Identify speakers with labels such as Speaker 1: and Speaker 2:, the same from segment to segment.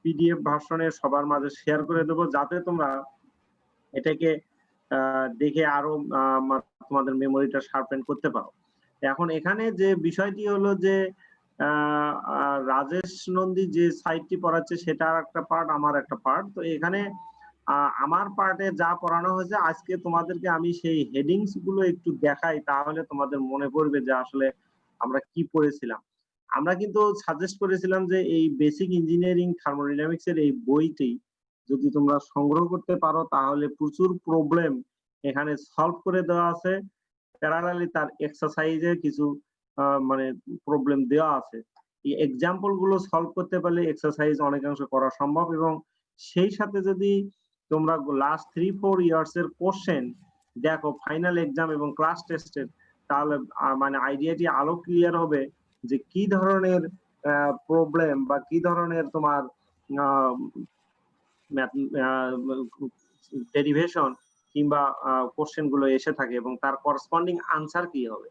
Speaker 1: PDF ভার্সনে সবার মাঝে শেয়ার করে দেবো, যাতে তোমরা এটাকে দেখে আরো তোমাদের মেমোরিটা শার্পেন করতে পারো। এখন এখানে যে বিষয়টি হলো যে রাজেশ নন্দী যে সাইটটি পড়াচ্ছে সেটা একটা পার্ট, আমার একটা পার্ট। তো এখানে আমার পার্টে যা পড়ানো হয়েছে আজকে তোমাদেরকে আমি সেই হেডিংস গুলো একটু দেখাই, তাহলে তোমাদের মনে পড়বে যে আসলে আমরা কি পড়েছিলাম। আমরা কিন্তু সাজেস্ট করেছিলাম যে এই বেসিক ইঞ্জিনিয়ারিং থার্মোডাইনামিক্স এর এই বইটি যদি তোমরা সংগ্রহ করতে পারো তাহলে প্রচুর প্রবলেম এখানে সলভ করে দেওয়া আছে। প্যারালালি তার এক্সারসাইজে কিছু মানে প্রবলেম দেওয়া আছে। এই এক্সাম্পল গুলো সলভ করতে পারলে এক্সারসাইজ অনেকাংশ করা সম্ভব, এবং সেই সাথে যদি তোমরা লাস্ট 3-4 ইয়ার্স এর কোশ্চেন দেখো ফাইনাল এক্সাম এবং ক্লাস টেস্টের, তাহলে মানে আইডিয়াটি আরো ক্লিয়ার হবে যে কি ধরনের প্রবলেম বা কি ধরনের তোমার ডেরিভেশন কিংবা কোশ্চেন গুলো এসে থাকে এবং তার করসপন্ডিং আনসার কি হবে।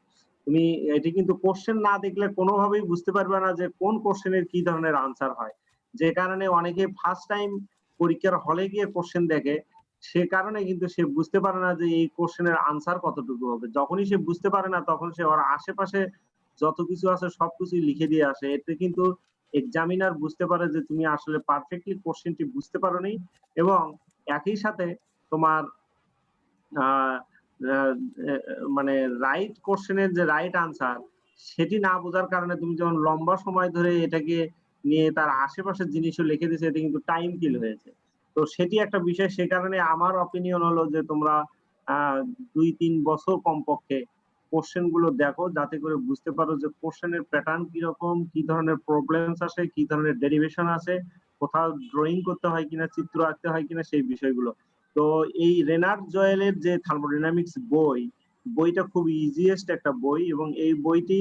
Speaker 1: তুমি এটি কিন্তু কোশ্চেন না দেখলে কোনোভাবেই বুঝতে পারবে না যে কোন কোশ্চেনের কি ধরনের আনসার হয়। যে কারণে অনেকে ফার্স্ট টাইম পরীক্ষার হলে গিয়ে কোশ্চেন দেখে, সে কারণে কিন্তু সে বুঝতে পারে না যে এই কোশ্চেনের আনসার কতটুকু হবে। যখনই সে বুঝতে পারে না তখন সে ওর আশেপাশে যত কিছু আছে সবকিছু লিখে দিয়ে আসে। এতে কিন্তু এক্সামিনার বুঝতে পারে যে তুমি আসলে পারফেক্টলি কোশ্চেনটি বুঝতে পারোনি, এবং একই সাথে তোমার মানে রাইট কোশ্চেনের যে রাইট আনসার সেটি না বোঝার কারণে তুমি যখন লম্বা সময় ধরে এটাকে নিয়ে তার আশেপাশের জিনিসও লিখে দিয়েছে, এটা কিন্তু টাইম কিল হয়েছে। তো সেটি একটা বিষয়। সে কারণে আমার অপিনিয়ন হলো যে তোমরা 2-3 বছর কমপক্ষে কোশ্চেন গুলো দেখো, যাতে করে বুঝতে পারো যে কোশ্চেনের প্যাটার্ন কিরকম, কি ধরনের প্রবলেমস আসে, কি ধরনের ডেরিভেশন আছে, কোথাও ড্রয়িং করতে হয় কিনা, চিত্র আঁকতে হয় কিনা, সেই বিষয়গুলো। তো এই রেনার্ড জয়েলের যে থার্মোডাইনামিক্স বইটা খুব ইজিয়েস্ট একটা বই, এবং এই বইটি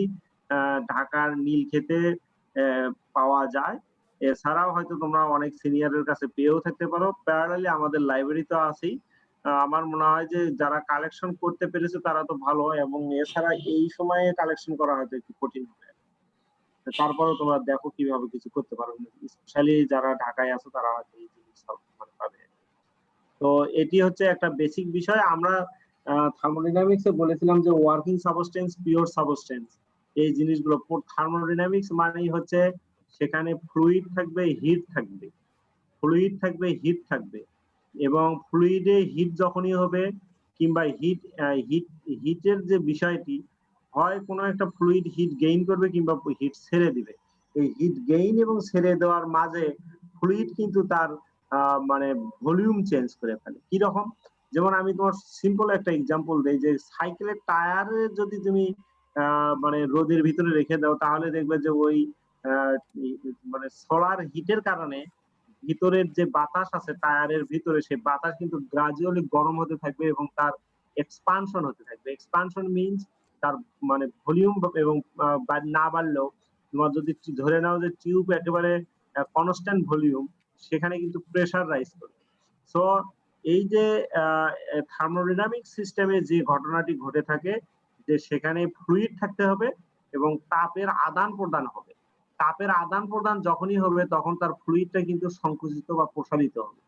Speaker 1: ঢাকার নীলক্ষেতে পাওয়া যায়। এছাড়াও হয়তো তোমরা অনেক সিনিয়রের কাছে পেয়েও থাকতে পারো। প্যারালালি আমাদের লাইব্রেরি তো আছেই। আমার মনে হয় যে যারা কালেকশন করতে পেরেছে তারা তো ভালো, এবং এছাড়া এই সময়ে কালেকশন করা হয়তো একটু কঠিন হবে। তারপরেও তোমরা দেখো কিভাবে কিছু করতে পারো, স্পেশালি যারা ঢাকায় আছো তারা হয়তো এই জিনিস পাবে। তো এটি হচ্ছে একটা বেসিক বিষয়। আমরা থার্মোডাইনামিক্সে বলেছিলাম যে ওয়ার্কিং সাবস্টেন্স, পিওর সাবস্টেন্স, এই জিনিসগুলো। থার্মোডাইনামিক্স মানেই হচ্ছে সেখানে ফ্লুইড থাকবে, হিট থাকবে, ফ্লুইড থাকবে, হিট থাকবে, এবং ফ্লুইডে হিট যখনই হবে কিংবা হিটের যে বিষয়টি হয়, কোনো একটা ফ্লুইড হিট গেইন করবে কিংবা হিট ছেড়ে দিবে। এই হিট গেইন এবং ছেড়ে দেওয়ার মাঝে ফ্লুইড কিন্তু তার মানে ভলিউম চেঞ্জ করে ফেলে। কি রকম? যেমন আমি তোমার সিম্পল একটা এক্সাম্পল দেই, যে সাইকেলের টায়ারে যদি তুমি মানে রোদের ভিতরে রেখে দাও, তাহলে দেখবে যে ওই মানে সোলার হিটের কারণে ভিতরের যে বাতাস আছে টায়ারের ভিতরে, সেই বাতাস কিন্তু গ্রাজুয়ালি গরম হতে থাকবে এবং তার এক্সপানশন হতে থাকবে। এক্সপানশন মিনস তার মানে ভলিউম এবং না বাড়লেও, তোমার যদি ধরে নাও যে টিউব একেবারে কনস্ট্যান্ট ভলিউম, সেখানে কিন্তু প্রেসার রাইজ করবে। সো এই যে থার্মোডাইনামিক সিস্টেমে যে ঘটনাটি ঘটে থাকে, যে সেখানে ফ্লুইড থাকতে হবে এবং তাপের আদান প্রদান হবে। তাপের আদান প্রদান যখনই হবে তখন তার ফ্লুইডটা কিন্তু সংকুচিত বা প্রসারিত হবে।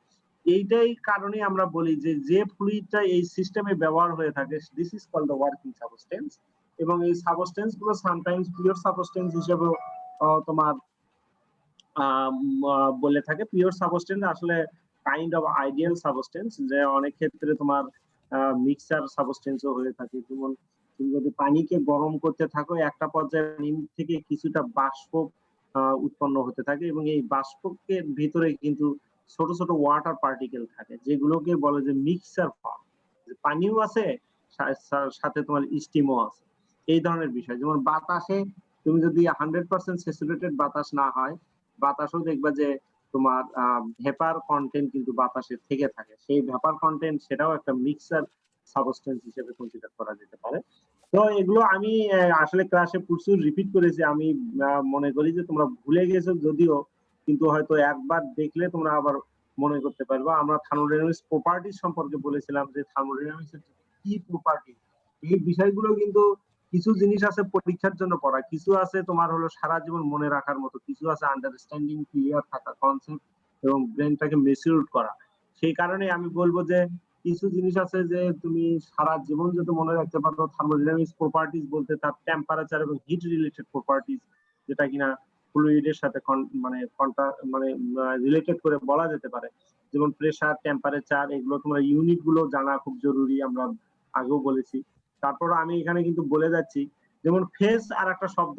Speaker 1: এইটাই কারণে আমরা বলি যে যে ফ্লুইডটা এই সিস্টেমে ব্যবহার হয়ে থাকে, this is called the working substance. এবং এই সাবস্টেন্স গুলো সামটাইমস পিওর সাবস্টেন্স হিসেবে তোমার বলে থাকে। পিওর সাবস্টেন্স আসলে কাইন্ড অফ আইডিয়াল সাবস্টেন্স, যে অনেক ক্ষেত্রে তোমার মিক্সার সাবস্টেন্সও হয়ে থাকে। যেমন তুমি যদি পানিকে গরম করতে থাকো, একটা পর্যায়ে পানি থেকে কিছুটা বাষ্প উৎপন্ন হতে থাকে, এবং এই বাষ্পের ভিতরে কিন্তু ছোট ছোট ওয়াটার পার্টিকেল থাকে, যেগুলোকে বলে যে মিক্সার ফর্ম। পানিও আছে, সাথে তোমার স্টিমও আছে, এই ধরনের বিষয়। যেমন বাতাসে তুমি যদি 100% স্যাচুরেটেড বাতাস না হয়, বাতাসও দেখবা যে তোমার ভেপার কন্টেন্ট কিন্তু বাতাসে থেকে থাকে। সেই ভেপার কন্টেন্ট, সেটাও একটা মিক্সার সাবস্টেন্স হিসেবে কনসিডার করা যেতে পারে। তো এগুলো আমি আসলে ক্লাসে প্রচুর রিপিট করেছি। আমি মনে করি যে তোমরা ভুলে গেছো যদিও, কিন্তু হয়তো একবার দেখলে তোমরা আবার মনে করতে পারবে। আমরা থার্মোডাইনামিক্স প্রপার্টি সম্পর্কে বলেছিলাম যে থার্মোডাইনামিক্স এর কি প্রপার্টি, এই বিষয়গুলো কিন্তু কিছু জিনিস আছে পরীক্ষার জন্য পড়া, কিছু আছে তোমার হলো সারা জীবন মনে রাখার মতো, কিছু আছে আন্ডারস্ট্যান্ডিং ক্লিয়ার থাকা কনসেপ্ট, এবং ব্রেনটাকে ম্যাচিউরড করা। সেই কারণে আমি বলবো যে কিছু জিনিস আছে যে তুমি সারা জীবন যদি মনে রাখতে পারো, থার্মোডাইনামিক্স প্রপার্টিজ বলতে তার টেম্পারেচার এবং হিট রিলেটেড প্রপার্টিজ, যেটা কিনা ফ্লুইডের সাথে মানে রিলেটেড করে বলা যেতে পারে। যেমন প্রেসার, টেম্পারেচার, এগুলো তোমার ইউনিট গুলো জানা খুব জরুরি, আমরা আগেও বলেছি। তারপর আমি এখানে কিন্তু বলে যাচ্ছি, যেমন ফেজ আর একটা শব্দ,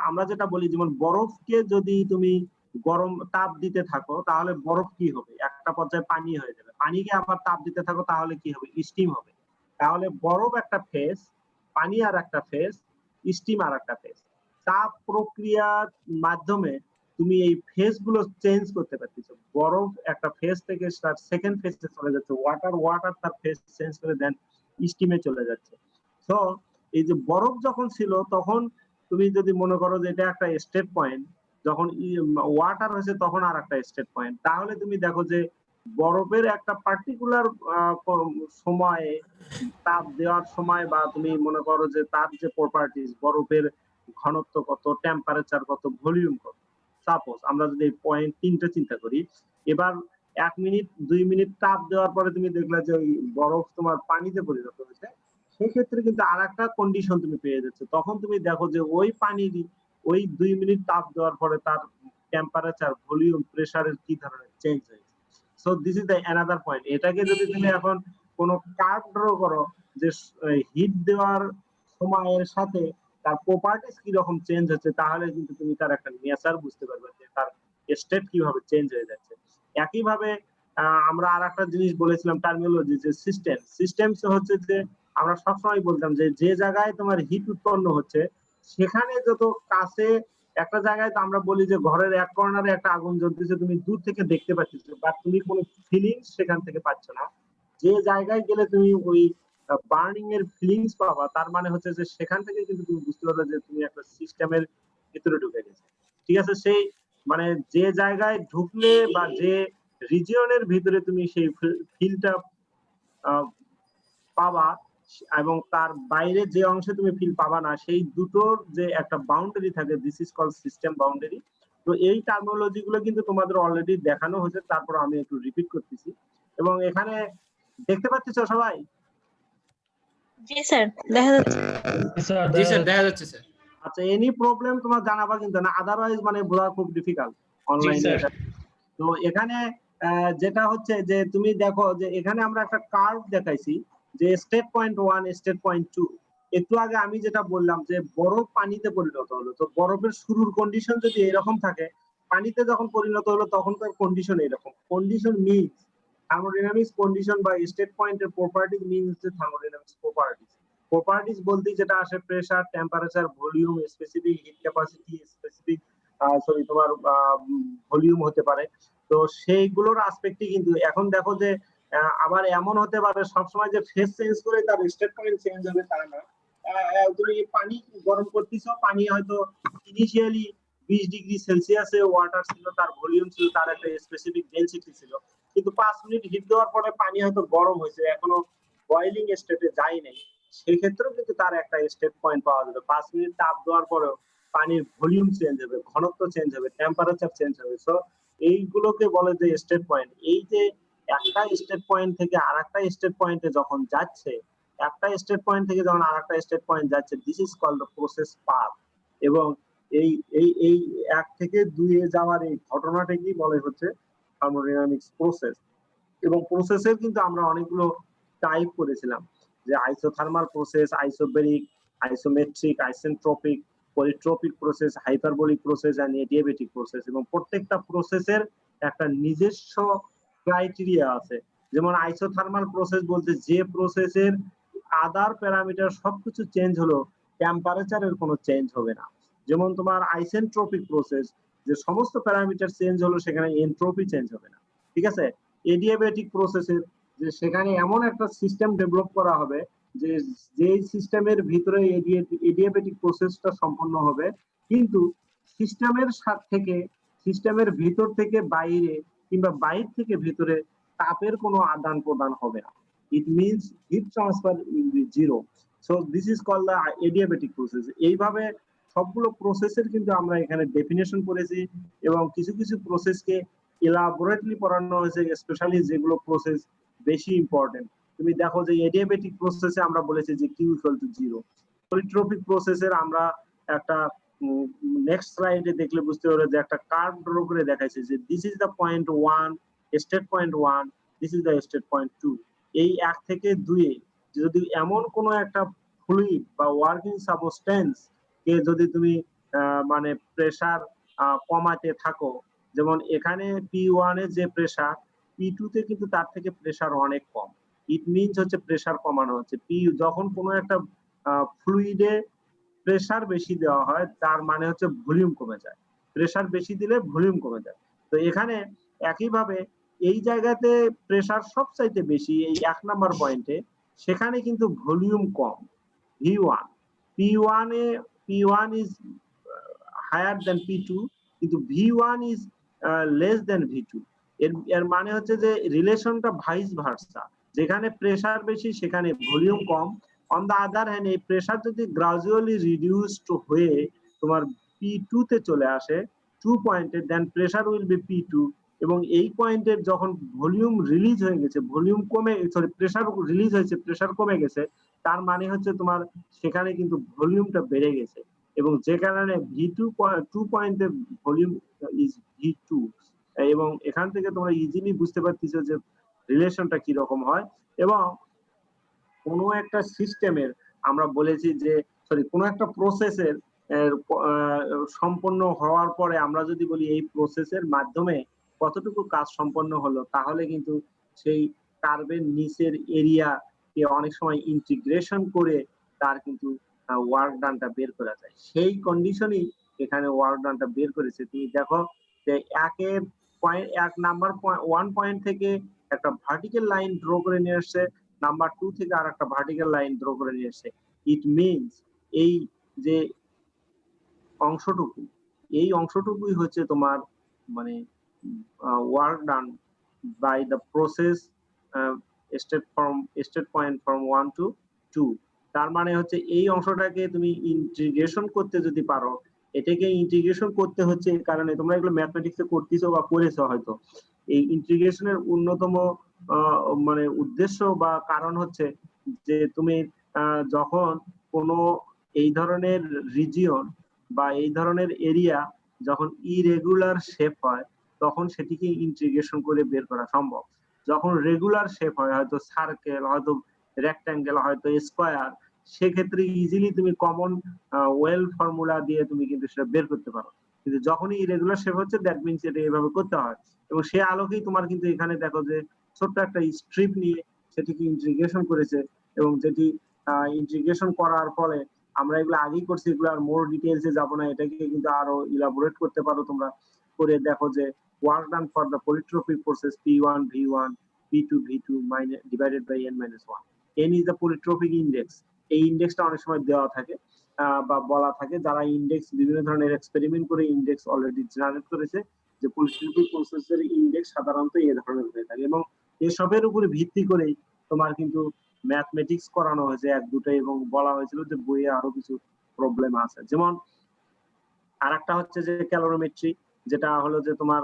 Speaker 1: আমরা যেটা বলি, যেমন বরফকে যদি তুমি গরম তাপ দিতে থাকো তাহলে বরফ কি হবে, একটা পর্যায়ে পানি হয়ে যাবে। পানিকে আবার তাপ দিতে থাকো তাহলে কি হবে, স্টিম হবে। তাহলে বরফ একটা ফেজ, পানি আর একটা ফেজ, স্টিম আর একটা ফেজ। তাপ প্রক্রিয়ার মাধ্যমে তুমি এই ফেজ গুলো চেঞ্জ করতে পারতেছো। বরফ একটা ফেজ থেকে তার সেকেন্ড ফেজে চলে যাচ্ছে, ওয়াটার তার ফেজ চেঞ্জ করে দেন স্টিমে চলে যাচ্ছে। তো এই যে বরফ যখন ছিল তখন তুমি যদি মনে করো যে এটা একটা স্টেট পয়েন্ট, যখন ওয়াটার হয়েছে তখন আর একটা স্টেট পয়েন্ট, তাহলে তুমি দেখো যে বরফের একটা পার্টিকুলার সময়ে তাপ দেওয়ার সময়, বা তুমি মনে করো যে তার যে প্রপার্টিজ, বরফের ঘনত্ব কত, টেম্পারেচার কত, ভলিউম কত, সাপোজ আমরা যদি পয়েন্ট তিনটা চিন্তা করি, এবার 1 মিনিট 2 মিনিট তাপ দেওয়ার পরে তুমি দেখলে যে ওই বরফ তোমার পানিতে পরিণত হয়েছে, সেক্ষেত্রে কিন্তু আর একটা কন্ডিশন তুমি পেয়ে যাচ্ছ। তখন তুমি দেখো যে ওই পানির ওই 2 মিনিট তাপ দেওয়ার পরে তার টেম্পারেচার, ভলিউম, প্রেসারের কি ধরনের চেঞ্জ হয়েছে। So this is the another point. এটাকে যদি তুমি এখন কোনো কার্ভ ড্র করো যে হিট দেওয়ার সময়ের সাথে তার প্রপার্টিস কি রকম চেঞ্জ হচ্ছে, তাহলে কিন্তু তুমি তার একটা নেচার বুঝতে পারবে যে তার স্টেট কিভাবে চেঞ্জ হয়ে যাচ্ছে। একইভাবে আমরা আর একটা জিনিস বলেছিলাম টার্মিনোলজি, যে সিস্টেম হচ্ছে যে আমরা সবসময় বলতাম যে যে জায়গায় তোমার হিট উৎপন্ন হচ্ছে সেখানে যত কাছে একটা জায়গায়, তো আমরা বলি যে ঘরের এক কর্নারে একটা আগুন জ্বলতেছে, তুমি দূর থেকে দেখতে পাচ্ছ, বাট তুমি কোনো ফিলিংস সেখান থেকে পাচ্ছ না। যে জায়গায় গেলে তুমি ওই বার্নিং এর ফিলিংস পাবা, তার মানে হচ্ছে যে সেখান থেকে কিন্তু তুমি বুঝতে পারবে যে তুমি একটা সিস্টেমের ভিতরে ঢুকে গেছে। ঠিক আছে, সেই মানে যে জায়গায় ঢুকলে বা যে রিজিয়নের ভিতরে তুমি সেই ফিলটা পাবা এবং তার বাইরে যে অংশে তুমি ফিল পাবা না, সেই দুটোর যে একটা বাউন্ডারি থাকে, this is called system boundary. তো এই টার্মিনোলজি গুলো কিন্তু তোমাদের অলরেডি দেখানো হয়েছে, তারপর আমি একটু রিপিট করতেছি। এবং এখানে দেখতে পাচ্ছ সবাই?
Speaker 2: জি স্যার, দেখা যাচ্ছে।
Speaker 3: জি স্যার, দেখা যাচ্ছে স্যার।
Speaker 1: আচ্ছা, এনি প্রবলেম তোমার জানাবা কিন্তু না, আদারওয়াইজ মানে বোঝা খুব ডিফিকাল্ট অনলাইনে। তো এখানে যেটা হচ্ছে যে তুমি দেখো যে এখানে আমরা একটা কার্ভ দেখাইছি, যে স্টেট পয়েন্ট 1, স্টেট পয়েন্ট 2। একটু আগে আমি যেটা বললাম যে বরফ পানিতে পরিণত হলো, তো বরফের শুরুর কন্ডিশন যদি এরকম থাকে, পানিতে যখন পরিণত হলো তখন তার কন্ডিশন এরকম। কন্ডিশন মিনস থার্মোডাইনামিক্স কন্ডিশন বা স্টেট পয়েন্টের প্রপার্টিজ মিনস হচ্ছে থার্মোডাইনামিক্স প্রপার্টিজ। প্রপার্টিজ বলতে যেটা আসে pressure, temperature, volume, specific heat capacity, specific তোমার ভলিউম হতে পারে। তো সেইগুলোর আসপেক্টে কিন্তু এখন দেখো যে আবার এমন হতে পারে সবসময় যে ফেজ চেঞ্জ করে তার স্টেট পয়েন্ট চেঞ্জ হবে তা না। তুমি পানি গরম করতেছো, পানি হয়তো ইনিশিয়ালি 20 ডিগ্রি সেলসিয়াসে ওয়াটার ছিল, তার ভলিউম ছিল, তার একটা স্পেসিফিক ডেনসিটি ছিল, কিন্তু 5 মিনিট হিট দেওয়ার পরে পানি হয়তো গরম হয়েছে, এখনো বয়েলিং স্টেটে যায় নাই। সেক্ষেত্রেও কিন্তু তার একটা স্টেট পয়েন্ট পাওয়া যাবে। 5 মিনিট তাপ দেওয়ার পরেও পানির ভলিউম চেঞ্জ হবে, ঘনত্ব চেঞ্জ হবে, টেম্পারেচার চেঞ্জ হবে। সো এইগুলোকে বলে যে স্টেট পয়েন্ট। এই যে একটা স্টেট পয়েন্ট থেকে আরেকটা স্টেট পয়েন্টে যখন যাচ্ছে, একটা স্টেট পয়েন্ট থেকে যখন আরেকটা স্টেট পয়েন্ট যাচ্ছে, this is called the process path. এবং এই এই এই 1 থেকে 2 এ যাওয়ার এই ঘটনাটাকেই বলে হচ্ছে থার্মোডাইনামিক্স প্রসেস। এবং প্রসেসের কিন্তু আমরা অনেকগুলো টাইপ করেছিলাম, যে isothermal process, isobaric, isometric, isentropic, polytropic process, hyperbolic process and adiabatic process. এবং প্রত্যেকটা প্রসেসের একটা নিজস্ব ক্রাইটেরিয়া আছে। যেমন আইসোথার্মাল প্রসেস বলতে যে প্রসেসের আদার প্যারামিটার সবকিছু চেঞ্জ হলো, টেম্পারেচারের কোনো চেঞ্জ হবে না। যেমন তোমার আইসেন্ট্রপিক প্রসেস, যে সমস্ত প্যারামিটার চেঞ্জ হলো সেখানে এনট্রপি চেঞ্জ হবে না। ঠিক আছে। এডিয়াবেটিক প্রসেসের যে সেখানে এমন একটা সিস্টেম ডেভেলপ করা হবে যে যেই সিস্টেমের ভিতরে এডিয়াবেটিক প্রসেসটা সম্পন্ন হবে, কিন্তু সিস্টেমের থেকে সিস্টেমের ভিতর থেকে বাইরে কিংবা বাইর থেকে ভিতরে তাপের কোনো আদান প্রদান হবে না। It means heat transfer will be zero. So this is called the adiabatic process. এইভাবে সবগুলো প্রসেসের কিন্তু আমরা এখানে ডেফিনেশন করেছি এবং কিছু কিছু প্রসেসকে ইলাবোরেটলি পড়ানো হয়েছে, স্পেশালি যেগুলো প্রসেস বেশি ইম্পর্টেন্ট। তুমি দেখো যে এডিয়াবেটিক প্রসেসে আমরা বলেছি যে কিউ ইকুয়াল টু 0। পলিট্রপিক প্রসেসের আমরা একটা নেক্সট স্লাইডে দেখলে বুঝতে পারবে যে একটা কার্ভ ড্র করে দেখাইছে যে this is the point 1, state point 1, this is the state point 2। এই 1 থেকে 2 এ যদি এমন কোনো একটা ফ্লুইড বা ওয়ার্কিং সাবস্টেন্স কে যদি তুমি মানে প্রেসার কমাতে থাকো, যেমন এখানে P1 এর যে প্রেসার, P2 তে কিন্তু তার থেকে প্রেসার অনেক কম। ইট মিনস হচ্ছে প্রেসার কমানো হচ্ছে। যখন কোনো একটা ফ্লুইডে প্রেসার বেশি দেওয়া হয় তার মানে হচ্ছে ভলিউম কমে যায়। প্রেসার বেশি দিলে ভলিউম কমে যায়। তো এখানে একইভাবে এই জায়গাতে প্রেসার সবচাইতে বেশি এই 1 নাম্বার পয়েন্টে, সেখানে কিন্তু volume com V1। P1 is higher than P2, কিন্তু V1 is less than V2। এর মানে হচ্ছে যে রিলেশনটা ভাইস ভার্সা, যেখানে প্রেসার বেশি সেখানে ভলিউম কম। অন দা আদার হ্যান্ড এই প্রেসার যদি গ্রাজুয়ালি রিডিউসড হয়ে তোমার P2 তে চলে আসে 2 পয়েন্টে, দেন প্রেসার উইল বি P2। এবং এই পয়েন্টের যখন ভলিউম রিলিজ হয়ে গেছে, ভলিউম কমে, সরি প্রেসার রিলিজ হয়েছে, প্রেসার কমে গেছে, তার মানে হচ্ছে তোমার সেখানে কিন্তু ভলিউমটা বেড়ে গেছে, এবং যে কারণে V2 2 পয়েন্টের ভলিউম ইজ V2। এবং এখান থেকে তোমরা ইজিলি বুঝতে পারতেছো যে রিলেশনটা কি রকম হয়। এবং কোনো একটা সিস্টেমের আমরা বলেছি যে, সরি, কোনো একটা প্রসেসের সম্পন্ন হওয়ার পরে আমরা যদি বলি এই প্রসেসের মাধ্যমে কতটুকু কাজ সম্পন্ন হলো, তাহলে কিন্তু সেই কার্ভের নিচের এরিয়া কে অনেক সময় ইন্টিগ্রেশন করে তার কিন্তু ওয়ার্ক ডানটা বের করা যায়। সেই কন্ডিশনই এখানে ওয়ার্ক ডানটা বের করেছে। তুমি দেখো যে 1 নাম্বার 1 পয়েন্ট থেকে একটা ভার্টিক্যাল লাইন ড্র করে নিয়ে আসছে, নাম্বার 2 থেকে আর একটা ভার্টিক্যাল লাইন ড্র করে নিয়ে আসছে। ইট মিনস এই যে অংশটুকু, এই অংশটুকুই হচ্ছে তোমার মানে work done by the process state point from 1 to 2। তার মানে হচ্ছে এই অংশটাকে তুমি ইন্টিগ্রেশন করতে যদি পারো, এটাকে ইন্টিগ্রেশন করতে হচ্ছে, এই কারণে তোমরা এগুলো ম্যাথমেটিক্সে করতেছো বা করেছো হয়তো। এই ইন্টিগ্রেশনের অন্যতম মানে উদ্দেশ্য বা কারণ হচ্ছে যে তুমি যখন কোনো এই ধরনের রিজিয়ন বা এই ধরনের এরিয়া যখন ইরেগুলার শেপ হয়, তখন সেটিকে ইন্টিগ্রেশন করে বের করা সম্ভব। যখন রেগুলার শেপ হয়, হয়তো সার্কেল, হয়তো রেক্ট্যাঙ্গেল, হয়তো স্কোয়ার, সেক্ষেত্রে ইজিলি তুমি কমন ওয়েল ফর্মুলা দিয়ে তুমি কিন্তু সেটা বের করতে পারো। কিন্তু যখনই ইরেগুলার শেপ হচ্ছে, দ্যাট মিনস এটা এভাবে করতে হয়। এবং সে আলোকেই তোমার কিন্তু এখানে দেখো যে ছোট্ট একটা স্ট্রিপ নিয়ে সেটিকে ইন্টিগ্রেশন করেছে, এবং যেটি ইন্টিগ্রেশন করার ফলে আমরা এগুলো আগেই করছি, এগুলো আর মোর ডিটেইলসে যাব না, এটাকে কিন্তু আরো ইলাবোরেট করতে পারো তোমরা। করে দেখো যে work done for the polytropic process P1 V1 P2 V2 divided by n-1। n is the polytropic index. এই ইন্ডেক্সটা অনেক সময় দেওয়া থাকে বা বলা থাকে, যারা ইন্ডেক্স বিভিন্ন ধরনের এক্সপেরিমেন্ট করে ইন্ডেক্স অলরেডি জেনারেট করেছে, যে পলিট্রপিক প্রসেসের ইন্ডেক্স সাধারণত এই ধরনের হয়ে থাকে। এবং এসবের উপরে ভিত্তি করেই তোমার কিন্তু ম্যাথমেটিক্স করানো হয়েছে 1-2টা, এবং বলা হয়েছিল যে বইয়ে আরো কিছু প্রবলেম আছে। যেমন আরেকটা হচ্ছে যে ক্যালোরিমেট্রি, যেটা হলো যে তোমার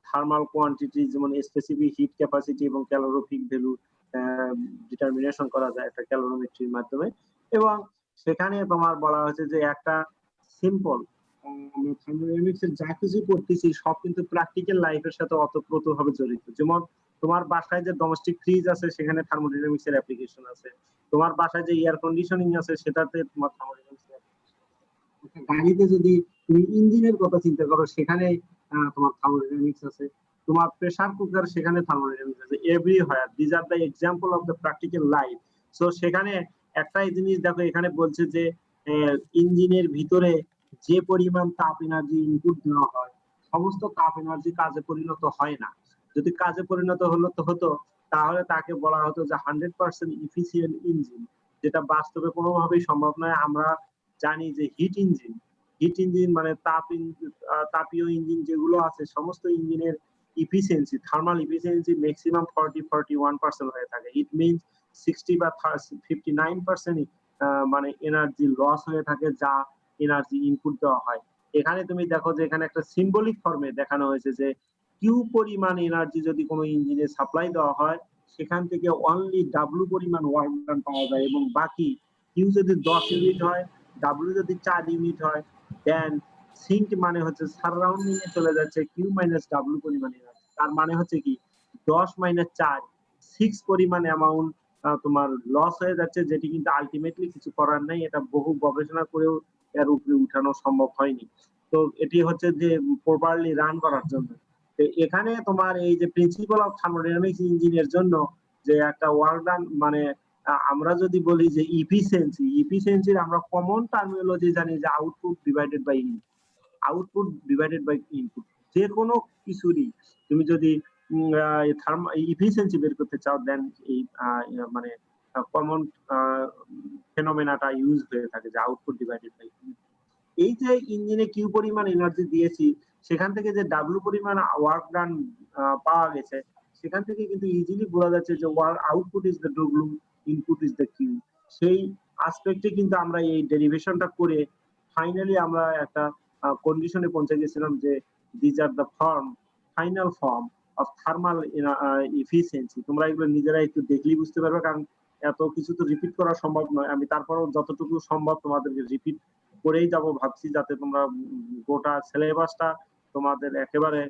Speaker 1: থার্মাল কোয়ান্টিটি, যেমন স্পেসিফিক হিট ক্যাপাসিটি এবং ক্যালোরিফিক ভ্যালু ডিটারমিনেশন করা যায় একটা ক্যালোরিমেট্রির মাধ্যমে। এবং সেখানে তোমার বলা হয়েছে যে একটা সিম্পল থার্মোডাইনামিক্সের যা কিছু করতেছি সব কিন্তু প্র্যাকটিক্যাল লাইফের সাথে ওতপ্রোতভাবে জড়িত। যেমন তোমার বাসায় যে ডোমেস্টিক ফ্রিজ আছে, সেখানে থার্মোডাইনামিক্সের অ্যাপ্লিকেশন আছে। তোমার বাসায় যে এয়ার কন্ডিশনিং আছে, সেটাতে তোমার থার্মোডাইনামিক্সের অ্যাপ্লিকেশন। গাড়িতে যদি তুমি ইঞ্জিনের কথা চিন্তা করো, সেখানে তোমার থার্মোডাইনামিক্স আছে। তোমার প্রেসার কুকার, সেখানে থার্মোডাইনামিক্স আছে। Everywhere this are the example of the practical life. So সেখানে একটাই জিনিস দেখো, এখানে বলছে যে ইঞ্জিনের ভিতরে যে পরিমাণ তাপ এনার্জি ইনপুট দেওয়া হয়, সমস্ত তাপ এনার্জি কাজে পরিণত হয় না। যদি কাজে পরিণত হতো তাহলে তাকে বলা হতো যে 100% ইফিসিয়েন্ট ইঞ্জিন, যেটা বাস্তবে কোনোভাবেই সম্ভব নয়। আমরা জানি যে হিট ইঞ্জিন মানে তাপীয় ইঞ্জিন যেগুলো আছে, সমস্ত ইঞ্জিনের ইফিসিয়েন্সি, থার্মাল ইফিসিয়েন্সি ম্যাক্সিমাম 40-41% হয়ে থাকে। ইট মিনস 60 বা 59% মানে এনার্জি লস হয়ে থাকে, যা এনার্জি ইনপুট দেওয়া হয়। এখানে তুমি দেখো যে এখানে একটা সিম্বলিক ফর্মে দেখানো হয়েছে যে কিউ পরিমাণ এনার্জি যদি কোনো ইঞ্জিনে সাপ্লাই দেওয়া হয় সেখান থেকে অনলি ডাব্লু পরিমাণ ওয়ার্ক ডান পাওয়া যায়, এবং বাকি কিউ যদি 10 ইউনিট হয়, ডাব্লু যদি 4 ইউনিট হয়, দেন সিঙ্ক মানে হচ্ছে সারাউন্ডিং এ চলে যাচ্ছে কিউ মাইনাস ডাব্লু পরিমাণ এনার্জি। তার মানে হচ্ছে কি 10 মাইনাস 4 6 পরিমাণ অ্যামাউন্ট তোমার লস হয়ে যাচ্ছে, যেটি কিন্তু আলটিমেটলি কিছু করার নাই। এটা বহু গবেষণা করেও এর উপরে উঠানো সম্ভব হয়নি। তো এটি হচ্ছে যে প্রপারলি রান করার জন্য। তো এখানে তোমার এই যে প্রিন্সিপাল অফ থার্মোডাইনামিক্স ইঞ্জিনের জন্য যে একটা ওয়ার্ক ডান মানে আমরা যদি বলি যে ইফিসিয়েন্সির আমরা কমন টার্মিনোলজি জানি যে output divided by input, output divided by input. যে কোনো কিছুরই তুমি যদি ইফিসিয়েন্সি বের করতে চাও, দেন এই মানে কমন ফেনোমেনাটা ইউজ হয়ে থাকে যে আউটপুট ডিভাইডেড বাই ইনপুট। এই যে ইঞ্জিনে কিউ পরিমাণ এনার্জি দিয়েছি, সেখান থেকে যে ডাব্লু পরিমাণ ওয়ার্ক ডান পাওয়া গেছে, সেখান থেকে কিন্তু ইজিলি বোঝা যাচ্ছে যে output is the W, input is the Q. সেই আসপেক্টে কিন্তু আমরা এই ডেরিভেশনটা করে ফাইনালি আমরা একটা কন্ডিশনে পৌঁছে গেছিলাম যে these are the final form of thermal efficiency. তোমরা এগুলো নিজেরা একটু দেখলেই বুঝতে পারবে, কারণ এত কিছু তো রিপিট করা সম্ভব নয়। আমি তারপরও যতটুকু সম্ভব তোমাদেরকে রিপিট করেই যাব ভাবছি, যাতে তোমরা গোটা সিলেবাসটা তোমাদের একেবারে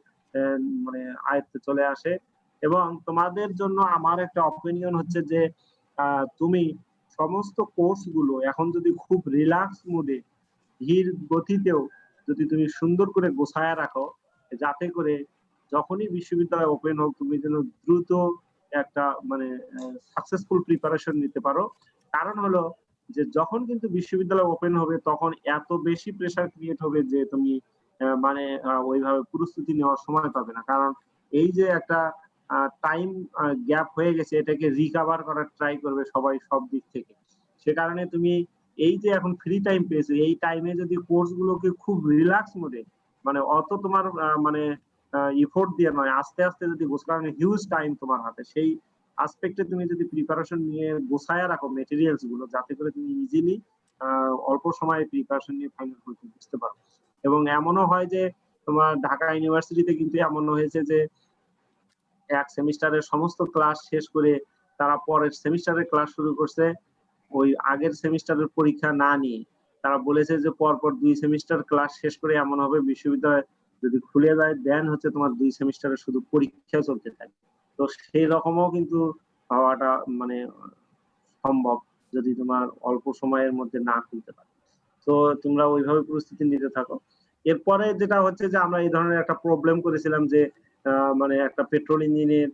Speaker 1: মানে আয়ত্তে চলে আসে। এবং তোমাদের জন্য আমার একটা অপিনিয়ন হচ্ছে যে তুমি সমস্ত কোর্স গুলো এখন যদি খুব রিল্যাক্স মুডে ধীর গতিতেও যদি তুমি সুন্দর করে গোছায়া রাখো, যাতে করে যখনই বিশ্ববিদ্যালয় ওপেন হোক তুমি যেন দ্রুত একটা মানে সাকসেসফুল প্রিপারেশন নিতে পারো। কারণ হলো যে যখন কিন্তু বিশ্ববিদ্যালয় ওপেন হবে তখন এত বেশি প্রেসার ক্রিয়েট হবে যে তুমি মানে ওইভাবে প্রস্তুতি নেওয়ার সময় পাবে না। কারণ এই যে একটা টাইম গ্যাপ হয়ে গেছে, এটাকে রিকভার করার ট্রাই করবে সবাই সব দিক থেকে। সে কারণে তুমি এই যে এখন ফ্রি টাইম পেয়েছো, এই টাইমে যদি কোর্স গুলোকে খুব রিল্যাক্স মোডে মানে অত তোমার মানে এফোর্ট দিয়ে নয়, আস্তে আস্তে যদি কারণ হিউজ টাইম তোমার হাতে, সেই আসপেক্টে তুমি যদি প্রিপারেশন নিয়ে গোছায়া রাখো মেটেরিয়ালস গুলো, যাতে করে তুমি ইজিলি অল্প সময়ে প্রিপারেশন নিয়ে ফাইনাল করতে বুঝতে পারো। এবং এমনও হয় যে তোমার ঢাকা ইউনিভার্সিটিতে কিন্তু এমন হয়েছে যে এক সেমিস্টারের সমস্ত ক্লাস শেষ করে তারা পরের সেমিস্টারের ক্লাস শুরু করছে ওই আগের সেমিস্টারের পরীক্ষা না নিয়ে। তারা বলেছে যে পরপর 2 সেমিস্টার ক্লাস শেষ করে এমন হবে বিশ্ববিদ্যালয় যদি খুলে যায়, দেন হচ্ছে তোমার 2 সেমিস্টারের শুধু পরীক্ষা চলতে থাকে। তো সেই রকমও কিন্তু হওয়াটা মানে সম্ভব যদি তোমার অল্প সময়ের মধ্যে না খুলতে পারে। তো তোমরা ওইভাবে প্রস্তুতি নিতে থাকো। এরপরে যেটা হচ্ছে যে আমরা এই ধরনের একটা প্রবলেম করেছিলাম যে মানে একটা পেট্রোল ইঞ্জিনের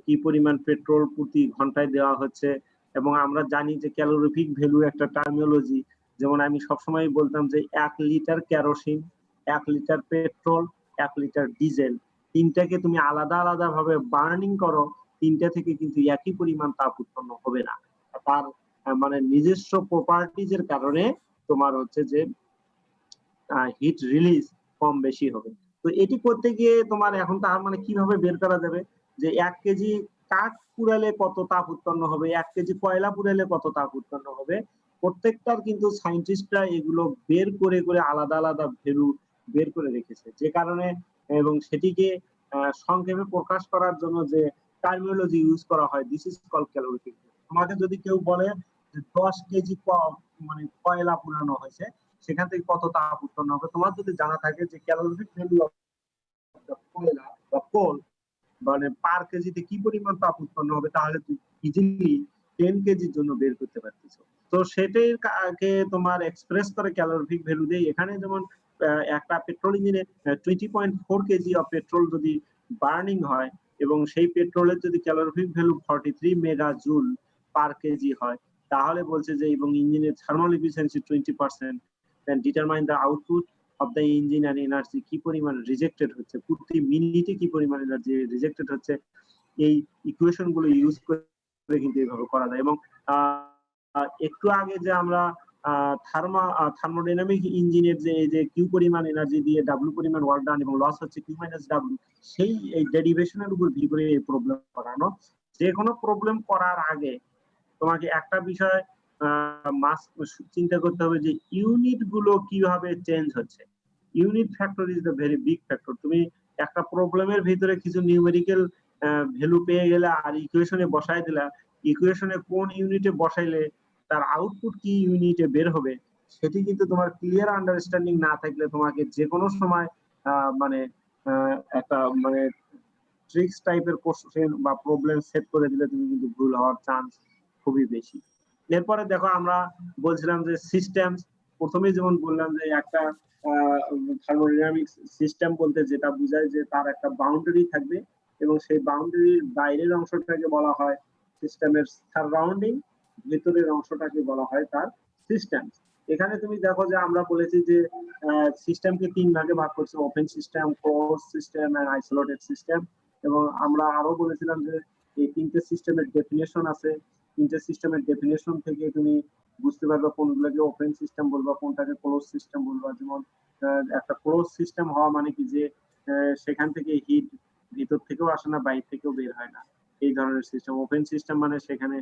Speaker 1: কি পরিমাণ পেট্রোল প্রতি ঘন্টায় দেওয়া হচ্ছে, এবং আমরা জানি যে ক্যালোরিফিক ভ্যালু একটা টার্মিনোলজি। যেমন আমি সবসময় বলতাম যে 1 litre kerosene, 1 litre petrol, 1 litre diesel, তিনটাকে তুমি আলাদা আলাদা ভাবে বার্নিং করো, তিনটা থেকে কিন্তু একই পরিমাণ তাপ উৎপন্ন হবে না। তার মানে নিজস্ব প্রপার্টিজ এর কারণে তোমার হচ্ছে যে হিট রিলিজ কম বেশি হবে। তো এটি করতে গিয়ে তোমার এখন তার মানে কিভাবে বের করা যাবে যে 1 কেজি কাঠ পুড়ালে কত তাপ উৎপন্ন হবে, 1 কেজি কয়লা পুড়ালে কত তাপ উৎপন্ন হবে, প্রত্যেকটার কিন্তু সায়েন্টিস্টরা এগুলো বের করে করে আলাদা আলাদা ভ্যালু বের করে রেখেছে। যে কারণে এবং সেটিকে সংক্ষেপে প্রকাশ করার জন্য যে টার্মিনোলজি ইউজ করা হয়, দিস ইজ কল্ড ক্যালোরিফিক। তোমাকে যদি কেউ বলে যে 10 কেজি মানে কয়লা পুড়ানো হয়েছে, সেখান থেকে কত তাপ উৎপন্ন হবে, তোমার যদি জানা থাকে যে ক্যালোরিফিক ভ্যালু অফ কয়লা বা কোল মানে পার কেজিতে কি পরিমাণ তাপ উৎপন্ন হবে, তাহলে তুমি ইজিলি 10 কেজির জন্য বের করতে পারতেছো। তো সেটাই তোমার এক্সপ্রেস করে ক্যালোরিফিক ভ্যালু দিয়ে। এখানে যেমন একটা পেট্রোল ইঞ্জিনে 20.4 কেজি অফ পেট্রোল যদি বার্নিং হয় এবং সেই পেট্রোলের যদি calorific value 43 mega joule per kg হয়, তাহলে বলছে যে এবং ইঞ্জিনের thermal efficiency 20%, then determine the output of the engine and energy, কি পরিমাণ রিজেক্টেড হচ্ছে প্রতি মিনিটে, কি পরিমাণ এনার্জি রিজেক্টেড হচ্ছে। এই ইকুয়েশন গুলো ইউজ করে কিন্তু এইভাবে করা যায়। এবং একটু আগে যে আমরা থার্মোডাইনামিক ইঞ্জিনের যে এই যে কিউ পরিমাণ এনার্জি দিয়ে ডাব্লিউ পরিমাণ ওয়ার্ক ডান এবং লস হচ্ছে কিউ মাইনাস ডাব্লিউ, সেই এই ডেরিভেশনের উপর ভিত্তি করে এই প্রবলেম করানো। যে কোনো প্রবলেম করার আগে তোমাকে একটা বিষয় চিন্তা করতে হবে যে ইউনিট গুলো কিভাবে চেঞ্জ হচ্ছে। Unit factor is the very big factor. তুমি একটা প্রবলেমের ভিতরে কিছু নিউমেরিক্যাল ভ্যালু পেয়ে গেলে আর ইকুয়েশনে বসাই দিলা, ইকুয়েশনে কোন ইউনিটে বসাইলে তার আউটপুট কি ইউনিটে বের হবে সেটি কিন্তু তোমার ক্লিয়ার আন্ডারস্ট্যান্ডিং না থাকলে তোমাকে যে কোনো সময় মানে একটা মানে ট্রিক্স টাইপের কোশ্চেন বা প্রবলেম সেট করে দিলে তুমি কিন্তু ভুল হওয়ার চান্স খুবই বেশি। এরপরে দেখো আমরা বলছিলাম যে সিস্টেম, প্রথমেই যেমন বললাম যে একটা থার্মোডাইনামিক সিস্টেম বলতে যেটা বোঝায় যে তার একটা বাউন্ডারি থাকবে এবং সেই বাউন্ডারির বাইরের অংশটাকে বলা হয় সিস্টেমের সারাউন্ডিং, ভেতরের অংশটাকে বলা হয় তার সিস্টেম। এখানে তুমি দেখো যে আমরা বলেছি যে সিস্টেমকে 3 ভাগে ভাগ করছে, open system, close system and isolated system. এবং আমরা আরো বলেছিলাম যে এই তিনটে সিস্টেমের ডেফিনেশন আছে, তিনটে সিস্টেমের ডেফিনেশন থেকে তুমি বুঝতে পারবে কোনগুলোকে ওপেন সিস্টেম বলবা, কোনটাকে ক্লোজ সিস্টেম বলবা। যেমন একটা ক্লোজ সিস্টেম হওয়া মানে কি যে সেখান থেকে হিট ভিতর থেকেও আসে না, বাইরে থেকেও বের হয় না, এই ধরনের সিস্টেম। ওপেন সিস্টেম মানে সেখানে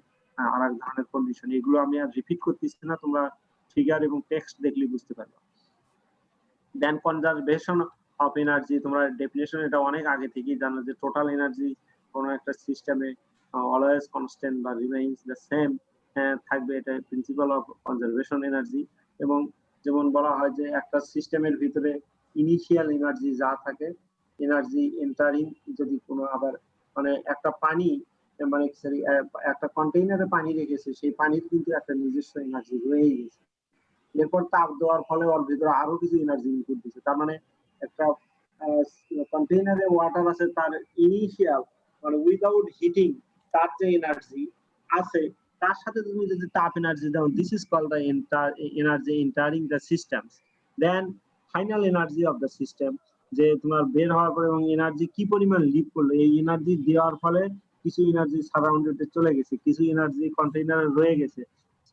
Speaker 1: আরেক ধরনের কন্ডিশন। এগুলো আমি আর রিপিট করতেছি না, তোমরা ফিগার এবং টেক্সট দেখলে বুঝতে পারবে। দেন কনজারভেশন অফ এনার্জি, তোমরা ডেফিনেশন এটা অনেক আগে থেকেই জানো যে টোটাল এনার্জি কোন একটা সিস্টেমে অলওয়েজ কনস্ট্যান্ট বা রিমেইনস দ্য সেম থাকবে, এটা প্রিন্সিপাল অফ কনজারভেশন এনার্জি। এবং যেমন বলা হয় যে একটা সিস্টেমের ভিতরে ইনিশিয়াল এনার্জি যা থাকে, এনার্জি এন্টারিং, যদি কোনো আবার মানে একটা পানি মানে একটা কন্টেইনারে পানি রেখেছে, সেই পানির কিন্তু একটা নিজস্ব এনার্জি রয়েই গেছে, এরপর তাপ দেওয়ার ফলে ওর ভিতরে আরো কিছু এনার্জি ইনপুট দিচ্ছে। তার মানে একটা কন্টেইনারে ওয়াটার আছে, তার ইনিশিয়াল মানে উইদাউট হিটিং তার যে এনার্জি আছে, তার সাথে তুমি যদি তাপ এনার্জি দাও, this is called the energy entering the systems. Then final energy of the system, যে তোমার বের হওয়ার পরে এবং এনার্জি কি পরিমাণ লিভ করলো, এই এনার্জি দেওয়ার ফলে কিছু এনার্জি সারাউন্ডেডে চলে গেছে, কিছু এনার্জি কন্টেইনারে রয়ে গেছে।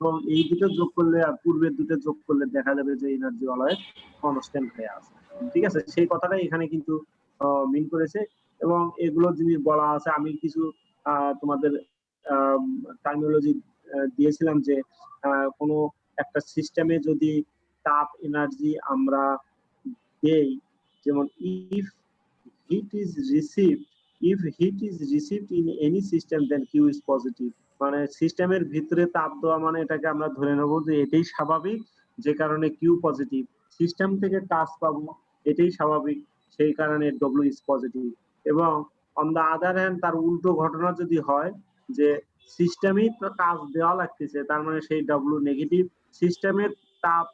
Speaker 1: তো এই দুটো যোগ করলে আর পূর্বের দুটো যোগ করলে দেখা যাবে যে এনার্জি অলওয়েজ কনস্ট্যান্ট হয়ে আছে। ঠিক আছে, সেই কথাটাই এখানে কিন্তু মিন করেছে। এবং এগুলো জিনিস বলা আছে, আমি কিছু তোমাদের টার্মিনোলজি দিয়েছিলাম যে কোনো একটা সিস্টেমে যদি তাপ এনার্জি আমরা দেই, যেমন if heat is received, if heat is received in any system then Q is positive, মানে সিস্টেমের ভিতরে তাপ দেওয়া মানে এটাকে আমরা ধরে নেব যে এটাই স্বাভাবিক, যে কারণে কিউ পজিটিভ। সিস্টেম থেকে টাচ পাবো, এটাই স্বাভাবিক, সেই কারণে ডব্লিউ ইজ পজিটিভ। এবং অন দা আদার হ্যান্ড তার উল্টো ঘটনা যদি হয় যে সিস্টেমই তাপ দেওয়া লাগতেছে, তার মানে সেই ডব্লিউ নেগেটিভ। সিস্টেমের তাপ,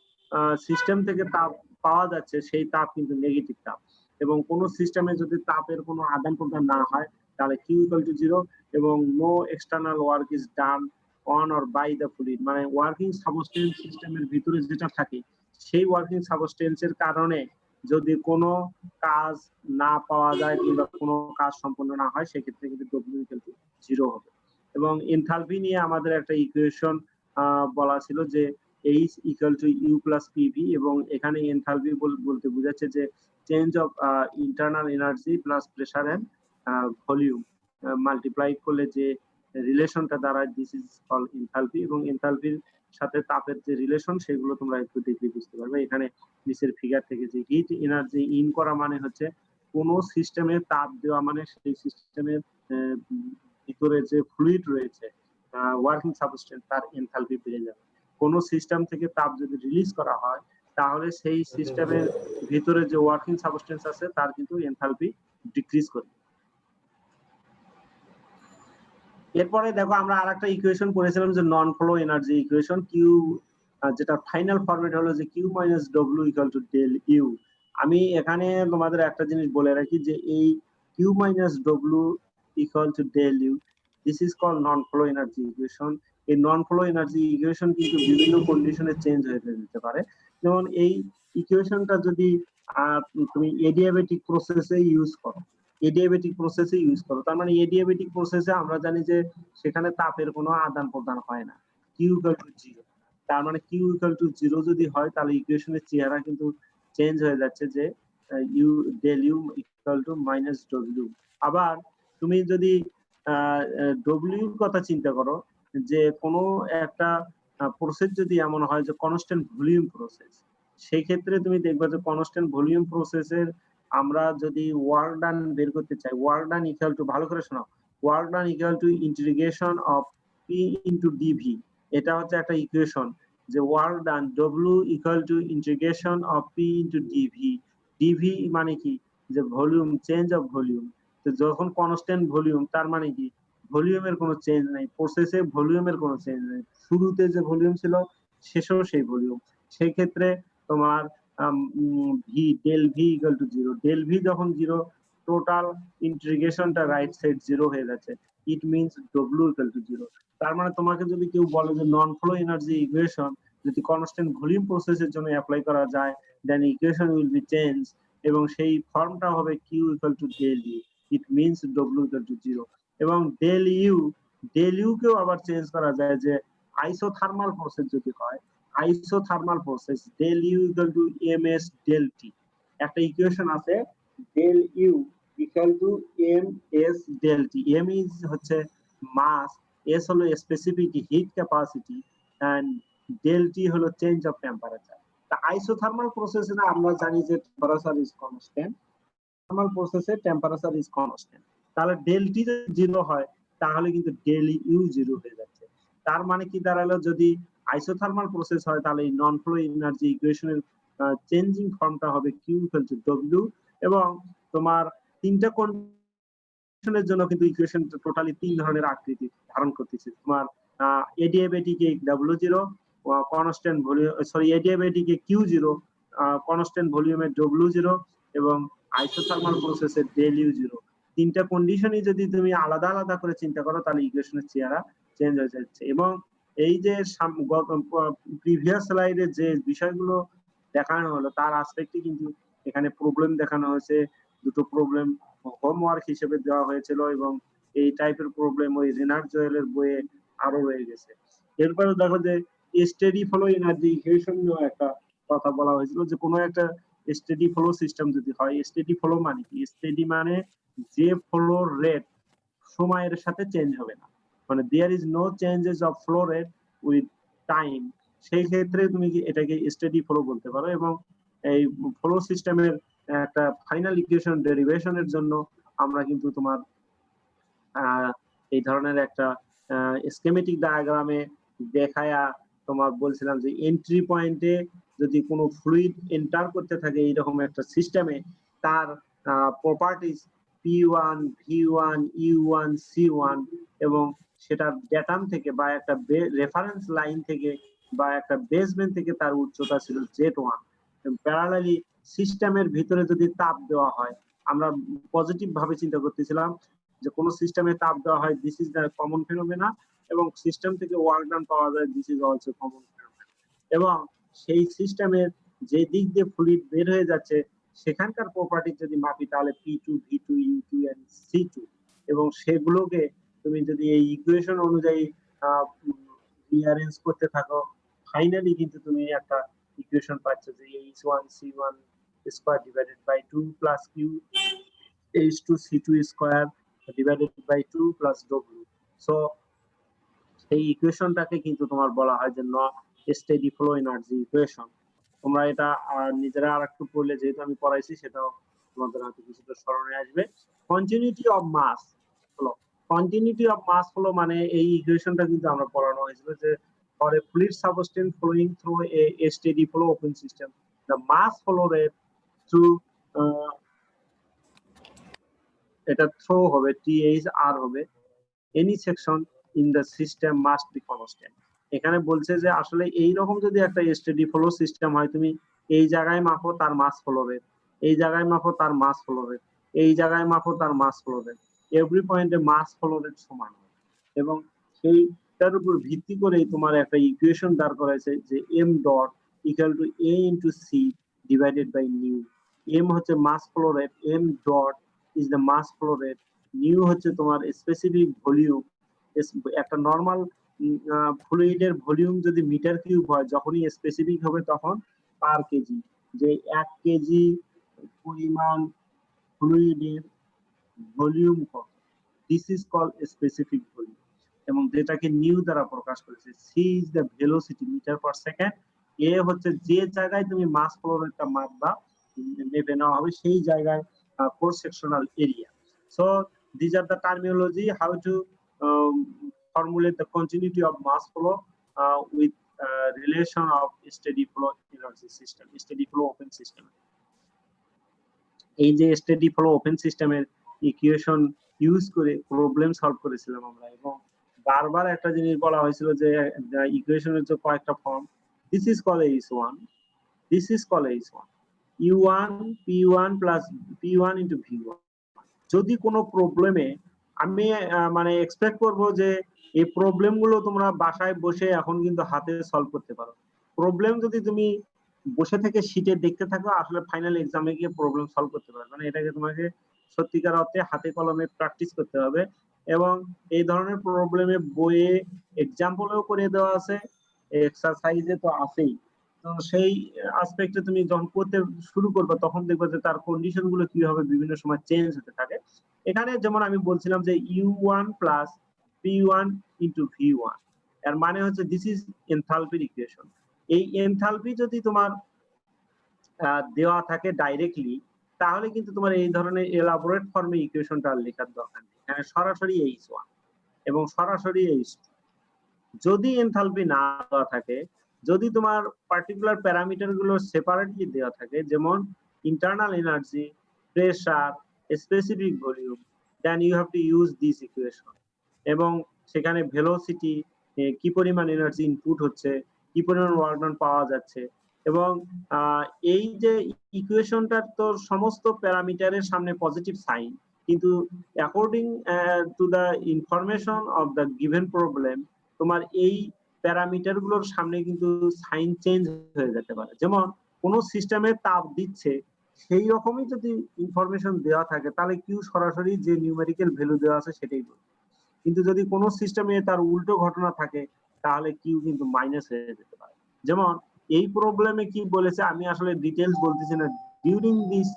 Speaker 1: সিস্টেম থেকে তাপ পাওয়া যাচ্ছে, সেই তাপ কিন্তু নেগেটিভ তাপ। এবং কোন সিস্টেমে যদি তাপের কোনো আদান প্রদান না হয় তাহলে কিউ ইকুয়াল টু 0 এবং no external work is done on or by the fluid, মানে ওয়ার্কিং সাবস্টেন্স সিস্টেমের ভিতরে যেটা থাকে সেই ওয়ার্কিং সাবস্টেন্সের কারণে যদি কোনো কাজ না পাওয়া যায় কিংবা কোনো কাজ সম্পন্ন না হয়, সেক্ষেত্রে কিন্তু ডব্লিউ ইকুয়াল টু 0 হবে। এবং এনথালপি নিয়ে আমাদের একটা ইকুয়েশন বলা ছিল যে H equal to U plus P V, এবং এখানে এনথালপি বলতে বোঝাচ্ছে যে change of internal energy plus pressure and volume multiply করলে যে রিলেশনটা দাঁড়ায়, দিস ইজ কল্ড এনথালপি। এবং এনথালপির সাথে তাপের যে রিলেশন সেগুলো তোমরা একটু দেখলে বুঝতে পারবে। এখানে নিচের ফিগার থেকে যে হিট এনার্জি ইন করা মানে হচ্ছে কোন সিস্টেমে তাপ দেওয়া, মানে সেই সিস্টেমের ভিতরে যে ফ্লুইড রয়েছে ওয়ার্কিং সাবস্টেন্স তার এনথালপি বেড়ে যাবে। কোন সিস্টেম থেকে তাপ যদি রিলিজ করা হয় তাহলে সেই সিস্টেমের ভিতরে যে ওয়ার্কিং সাবস্টেন্স আছে তার কিন্তু এনথালপি ডিক্রিজ করবে। এরপরে দেখো আমরা আরেকটা ইকুয়েশন পড়েছিলাম যে non flow energy equation, Q যেটা ফাইনাল ফরম্যাট হলো যে Q minus W equal to del U. আমি এখানে তোমাদের একটা জিনিস বলে রাখি যে এই Q minus W equal to del U, this is called non flow energy equation. এই নন ফ্লো এনার্জি ইকুয়েশন কিন্তু বিভিন্ন কন্ডিশনে চেঞ্জ হয়ে যেতে পারে। যেমন এই ইকুয়েশনটা যদি তুমি এডিয়াবেটিক প্রসেসে ইউজ করো, এডিয়াবেটিক প্রসেসে ইউজ করো, তার মানে এডিয়াবেটিক প্রসেসে আমরা জানি যে সেখানে তাপের কোনো আদান প্রদান হয় না, কিউ ইকুয়াল টু 0। তার মানে কিউ ইকুয়াল টু 0 যদি হয় তাহলে ইকুয়েশনের চেহারা কিন্তু চেঞ্জ হয়ে যাচ্ছে যে U del U equal to minus W. আবার তুমি যদি ডব্লিউ এর কথা চিন্তা করো, যে কোনো একটা প্রসেস যদি এমন হয় যে কনস্ট্যান্ট ভলিউম প্রসেস, সেই ক্ষেত্রে তুমি দেখবে যে কনস্ট্যান্ট ভলিউম প্রসেসের আমরা যদি ওয়ার্ক ডান বের করতে চাই, ওয়ার্ক ডান ইকুয়াল টু, ভালো করে শোনো, work done equal to integration of P into d V. এটা হচ্ছে একটা ইকুয়েশন যে work done W equal to integration of P into d V. D V মানে কি, যে ভলিউম, চেঞ্জ অফ ভলিউম। তো যখন কনস্ট্যান্ট ভলিউম, তার মানে কি ভলিউমের কোনো চেঞ্জ নাই, প্রসেসে ভলিউমের কোনো চেঞ্জ নেই, শুরুতে যে ভলিউম ছিল শেষেও সেই ভলিউম। সেই ক্ষেত্রে তোমার V, del V equal to zero. Del V যখন জিরো, টোটাল ইন্টিগ্রেশনটা রাইট সাইড জিরো হয়ে যাচ্ছে, it means W equal to zero. তার মানে তোমাকে যদি কেউ বলে যে নন ফ্লো এনার্জি ইকুয়েশন যদি কনস্ট্যান্ট ভলিউম প্রসেসের জন্য অ্যাপ্লাই করা যায়, then equation will be change, এবং সেই ফর্মটা হবে Q equal to del U, it means W equal to zero. এবং ডেল ইউ কেও আবার চেঞ্জ করা যায়, যে আইসোথার্মাল প্রসেস যদি হয়, isothermal process del U equal to M S del T. একটা ইকুয়েশন আছে del U equal to M S del T. M is হচ্ছে মাস, এস হলো specific heat capacity, and del T হলো change of temperature. তা isothermal প্রসেসে আমরা জানি যে টেম্পারেচার ইজ কনস্ট্যান্ট, থার্মাল প্রসেসে টেম্পারেচার ইজ কনস্ট্যান্ট। তাহলে ডেল টি যদি জিরো হয় তাহলে কিন্তু ডেল ইউ জিরো হয়ে যাচ্ছে। তার মানে কি দাঁড়ালো, যদি আইসোথার্মাল প্রসেস হয় তাহলে এই নন ফ্লো এনার্জি ইকুয়েশনের চেঞ্জিং ফর্মটা হবে কিউ ইকুয়াল টু ডব্লিউ। এবং তোমার তিনটা কন্ডিশনের জন্য কিন্তু ইকুয়েশন টোটালি তিন ধরনের আকৃতি ধারণ করতেছে। তোমার এডিয়াবেটিকে W zero, constant volume, sorry এডিয়াবেটিকে কিউ জিরো, কনস্ট্যান্ট ভলিউমের ডব্লিউ জিরো, এবং আইসোথার্মাল প্রসেসের ডেল ইউ জিরো। তিনটা কন্ডিশনই যদি তুমি আলাদা আলাদা করে চিন্তা করো তাহলে ইকুয়েশনের চেহারা চেঞ্জ হয়ে যাচ্ছে। এবং এই যে প্রিভিয়াস স্লাইডে যে বিষয়গুলো দেখানো হলো তার আসপেক্টে কিন্তু এখানে প্রবলেম দেখানো হয়েছে। দুটো প্রবলেম হোমওয়ার্ক হিসেবে দেওয়া হয়েছিল, এবং এই টাইপের প্রবলেম ওই রেনার্ড জয়েলের বইয়ে আরো রয়ে গেছে। এরপরে দেখো যে স্টেডি ফ্লো এনার্জি ইকুয়েশন নিয়েও একটা কথা বলা হয়েছিল, যে কোনো একটা স্টেডি ফ্লো সিস্টেম যদি হয়, স্টেডি ফ্লো মানে কি, স্টেডি মানে যে ফ্লো রেট সময়ের সাথে চেঞ্জ হবে না, মানে there is no changes of flow rate with time, সেই ক্ষেত্রে তুমি এটাকে স্টেডি ফ্লো বলতে পারো। এবং এই ফ্লো সিস্টেমের একটা ফাইনাল ইকুয়েশন ডেরিভেশনের জন্য আমরা কিন্তু তোমার এই ধরনের একটা স্কেমেটিক ডায়াগ্রামে দেখায়া তোমার বলছিলাম যে এন্ট্রি পয়েন্টে যদি কোনো ফ্লুইড এন্টার করতে থাকে এইরকম একটা সিস্টেমে, তার properties P1, V1, U1, C1, এবং সেটার ডেটাম থেকে বা একটা রেফারেন্স লাইন থেকে বা একটা বেসমেন্ট থেকে তার উচ্চতা ছিল Z1। প্যারালালি সিস্টেমের ভিতরে যদি তাপ দেওয়া হয়, আমরা পজিটিভ ভাবে চিন্তা করতেছিলাম যে কোন সিস্টেমে তাপ দেওয়া হয়, দিস ইজ দ্য কমন ফিনোমেনা, এবং সিস্টেম থেকে ওয়ার্ক ডান পাওয়া যায়, দিস ইজ অলসো কমন ফিনোমেনা। এবং সেই সিস্টেমের যে দিক দিয়ে ফ্লুইড বের হয়ে যাচ্ছে সেখানকার প্রপার্টি যদি মাপি তাহলে P2, V2, U2 and C2, এবং সেগুলোকে তুমি যদি এই ইকুয়েশন অনুযায়ী রিঅ্যারেঞ্জ করতে থাকো, ফাইনালি কিন্তু তুমি একটা ইকুয়েশন পাচ্ছ যে H1 C1 square divided by 2 plus Q H2 C2 square divided by 2 plus W। So এই ইকুয়েশনটাকে কিন্তু তোমার বলা হয় যে স্টেডি ফ্লো এনার্জি ইকুয়েশন। তোমরা এটা নিজেরা আরেকটু পড়লে, যেহেতু আমি পড়াইছি সেটাও তোমাদের হয়তো কিছুটা স্মরণে আসবে। Continuity of mass flow, continuity of mass flow মানে এই ইকুয়েশনটা কিন্তু আমরা পড়ানো হয়েছিল যে for a fluid substance flowing through a steady flow open system, the mass flow rate through এটা থ্রো হবে THR হবে, any section in the system must be constant। এখানে বলছে যে আসলে এই রকম যদি একটা স্টেডি ফ্লো সিস্টেম হয়, তুমি এই জায়গায় মাপো তার মাস ফ্লো রেট, এই জায়গায় মাপো তার মাস ফ্লো রেট, এই জায়গায় মাপো তার মাস ফ্লো রেট, এভরি পয়েন্টে মাস ফ্লো রেট সমান হবে। এবং সেইটার উপর ভিত্তি করেই তোমার একটা ইকুয়েশন দাঁড় করাইছে যে m dot equal to a into c divided by nu. m হচ্ছে mass flow rate, m dot is the mass flow rate, nu হচ্ছে তোমার স্পেসিফিক ভলিউম। একটা নরমাল ফ্লুইডের ভলিউম যদি মিটার কিউব হয়, যখনই স্পেসিফিক হবে তখন পার কেজি, যে 1 কেজি পরিমাণ ফ্লুইডের ভলিউম কত, this is called specific volume, এবং যেটাকে নিউ দ্বারা প্রকাশ করেছে। C is the velocity metre per second, A হচ্ছে যে জায়গায় তুমি মাস ফ্লো রেটটা মাপবা মেপে নেওয়া হবে সেই জায়গায় cross sectional area. So these are the terminology how to formulate the continuity of mass flow with relation of steady flow energy system, steady flow open system. এই যে স্টেডি ফ্লো ওপেন সিস্টেমের equation use করে problem solve করেছিলাম আমরা, এবং বারবার একটা জিনিস বলা হয়েছিল যে ইকুয়েশনের যে কয়েকটা form, this is call H1, this is call H1, U1 P1 plus P1 into V1। যদি কোনো প্রবলেমে আমি মানে এক্সপেক্ট করব যে এই প্রবলেম গুলো তোমরা বাসায় বসে এখন কিন্তু হাতে সলভ করতে পারো। প্রবলেম যদি তুমি বসে থেকে শীটে দেখতে থাকো, আসলে ফাইনাল এক্সামে গিয়ে প্রবলেম সলভ করতে পারবে না। এটাকে তোমাকে সত্যিকার অর্থে হাতে কলমে প্র্যাকটিস করতে হবে, এবং এই ধরনের প্রবলেমে বইয়ে এক্সাম্পলও করে দেওয়া আছে, এক্সারসাইজে তো আছেই। তো সেই আসপেক্টে তুমি যখন করতে শুরু করবে তখন দেখবে যে তার কন্ডিশন গুলো কিভাবে বিভিন্ন সময় চেঞ্জ হতে থাকে। এখানে যেমন আমি বলছিলাম যে U1 plus P1 into V1, এর মানে হচ্ছে দিস ইজ এনথালপির ইকুয়েশন। এই এনথালপি যদি তোমার দেওয়া থাকে ডাইরেক্টলি, তাহলে কিন্তু তোমার এই ধরনের এলাবোরেট ফর্মে ইকুয়েশনটা লেখার দরকার নেই, এখানে সরাসরি H1 এবং সরাসরি H2। যদি এনথালপি না দেওয়া থাকে, যদি তোমার পার্টিকুলার প্যারামিটার গুলো সেপারেটলি দেওয়া থাকে, যেমন internal energy, pressure, specific volume, then you have to use this equation. এবং সেখানে ভেলোসিটি, কি পরিমাণ এনার্জি ইনপুট হচ্ছে, কি পরিমাণ ওয়ার্ক ডান পাওয়া যাচ্ছে, এবং এই যে ইকুয়েশনটার তো সমস্ত প্যারামিটারের সামনে পজিটিভ সাইন, কিন্তু according to the information of the given problem তোমার এই প্যারামিটার গুলোর সামনে কিন্তু সাইন চেঞ্জ হয়ে যেতে পারে। যেমন কোন সিস্টেমে তাপ দিচ্ছে, সেই রকমই যদি ইনফরমেশন দেওয়া থাকে তাহলে কিউ সরাসরি যে নিউমেরিক্যাল ভ্যালু দেওয়া আছে সেটাই বলবে, কিন্তু যদি কোনো সিস্টেমে তার উল্টো ঘটনা থাকে তাহলে কিউ কিন্তু মাইনাস হয়ে যেতে পারে। যেমন এই প্রবলেমে কি বলেছে আমি আসলে ডিটেইলস বলতেছি না। During this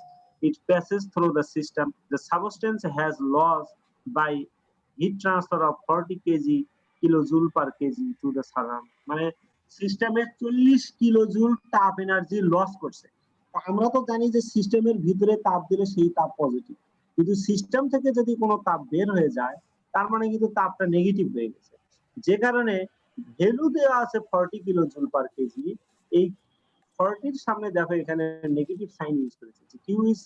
Speaker 1: it passes through the system, the substance has lost by heat transfer of 40 kg kilojoule per kg to the surround, মানে সিস্টেমে 40 কিলোজুল তাপ এনার্জি লস করছে। আমরা তো জানি যে সিস্টেমের ভিতরে তাপ দিলে সেই তাপ পজিটিভ, কিন্তু সিস্টেম থেকে যদি কোনো তাপ বের হয়ে যায় তার মানে কিন্তু তাপটা নেগেটিভ হয়ে গেছে, যে কারণে ভ্যালু দেওয়া আছে 40 কিলোজুল পার কেজি। এই 40 এর সামনে দেখো এখানে নেগেটিভ সাইন ইউজ করেছে, Q is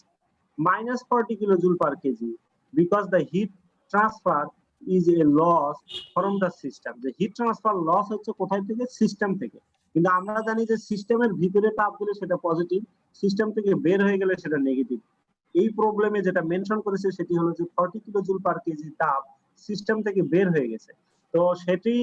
Speaker 1: minus 40 kilojoule per kg because the heat transfer is a loss from the system. The heat transfer loss হচ্ছে কোথায় থেকে? সিস্টেম থেকে। কিন্তু আমরা জানি যে সিস্টেমের ভিতরে তাপ দিলে সেটা পজিটিভ, সিস্টেম থেকে বের হয়ে গেলে সেটা নেগেটিভ। এই প্রবলেমে যেটা মেনশন করেছে সেটি হলো যে 40 কিলোজুল পার কেজি তাপ সিস্টেম থেকে বের হয়ে গেছে। তো সেটি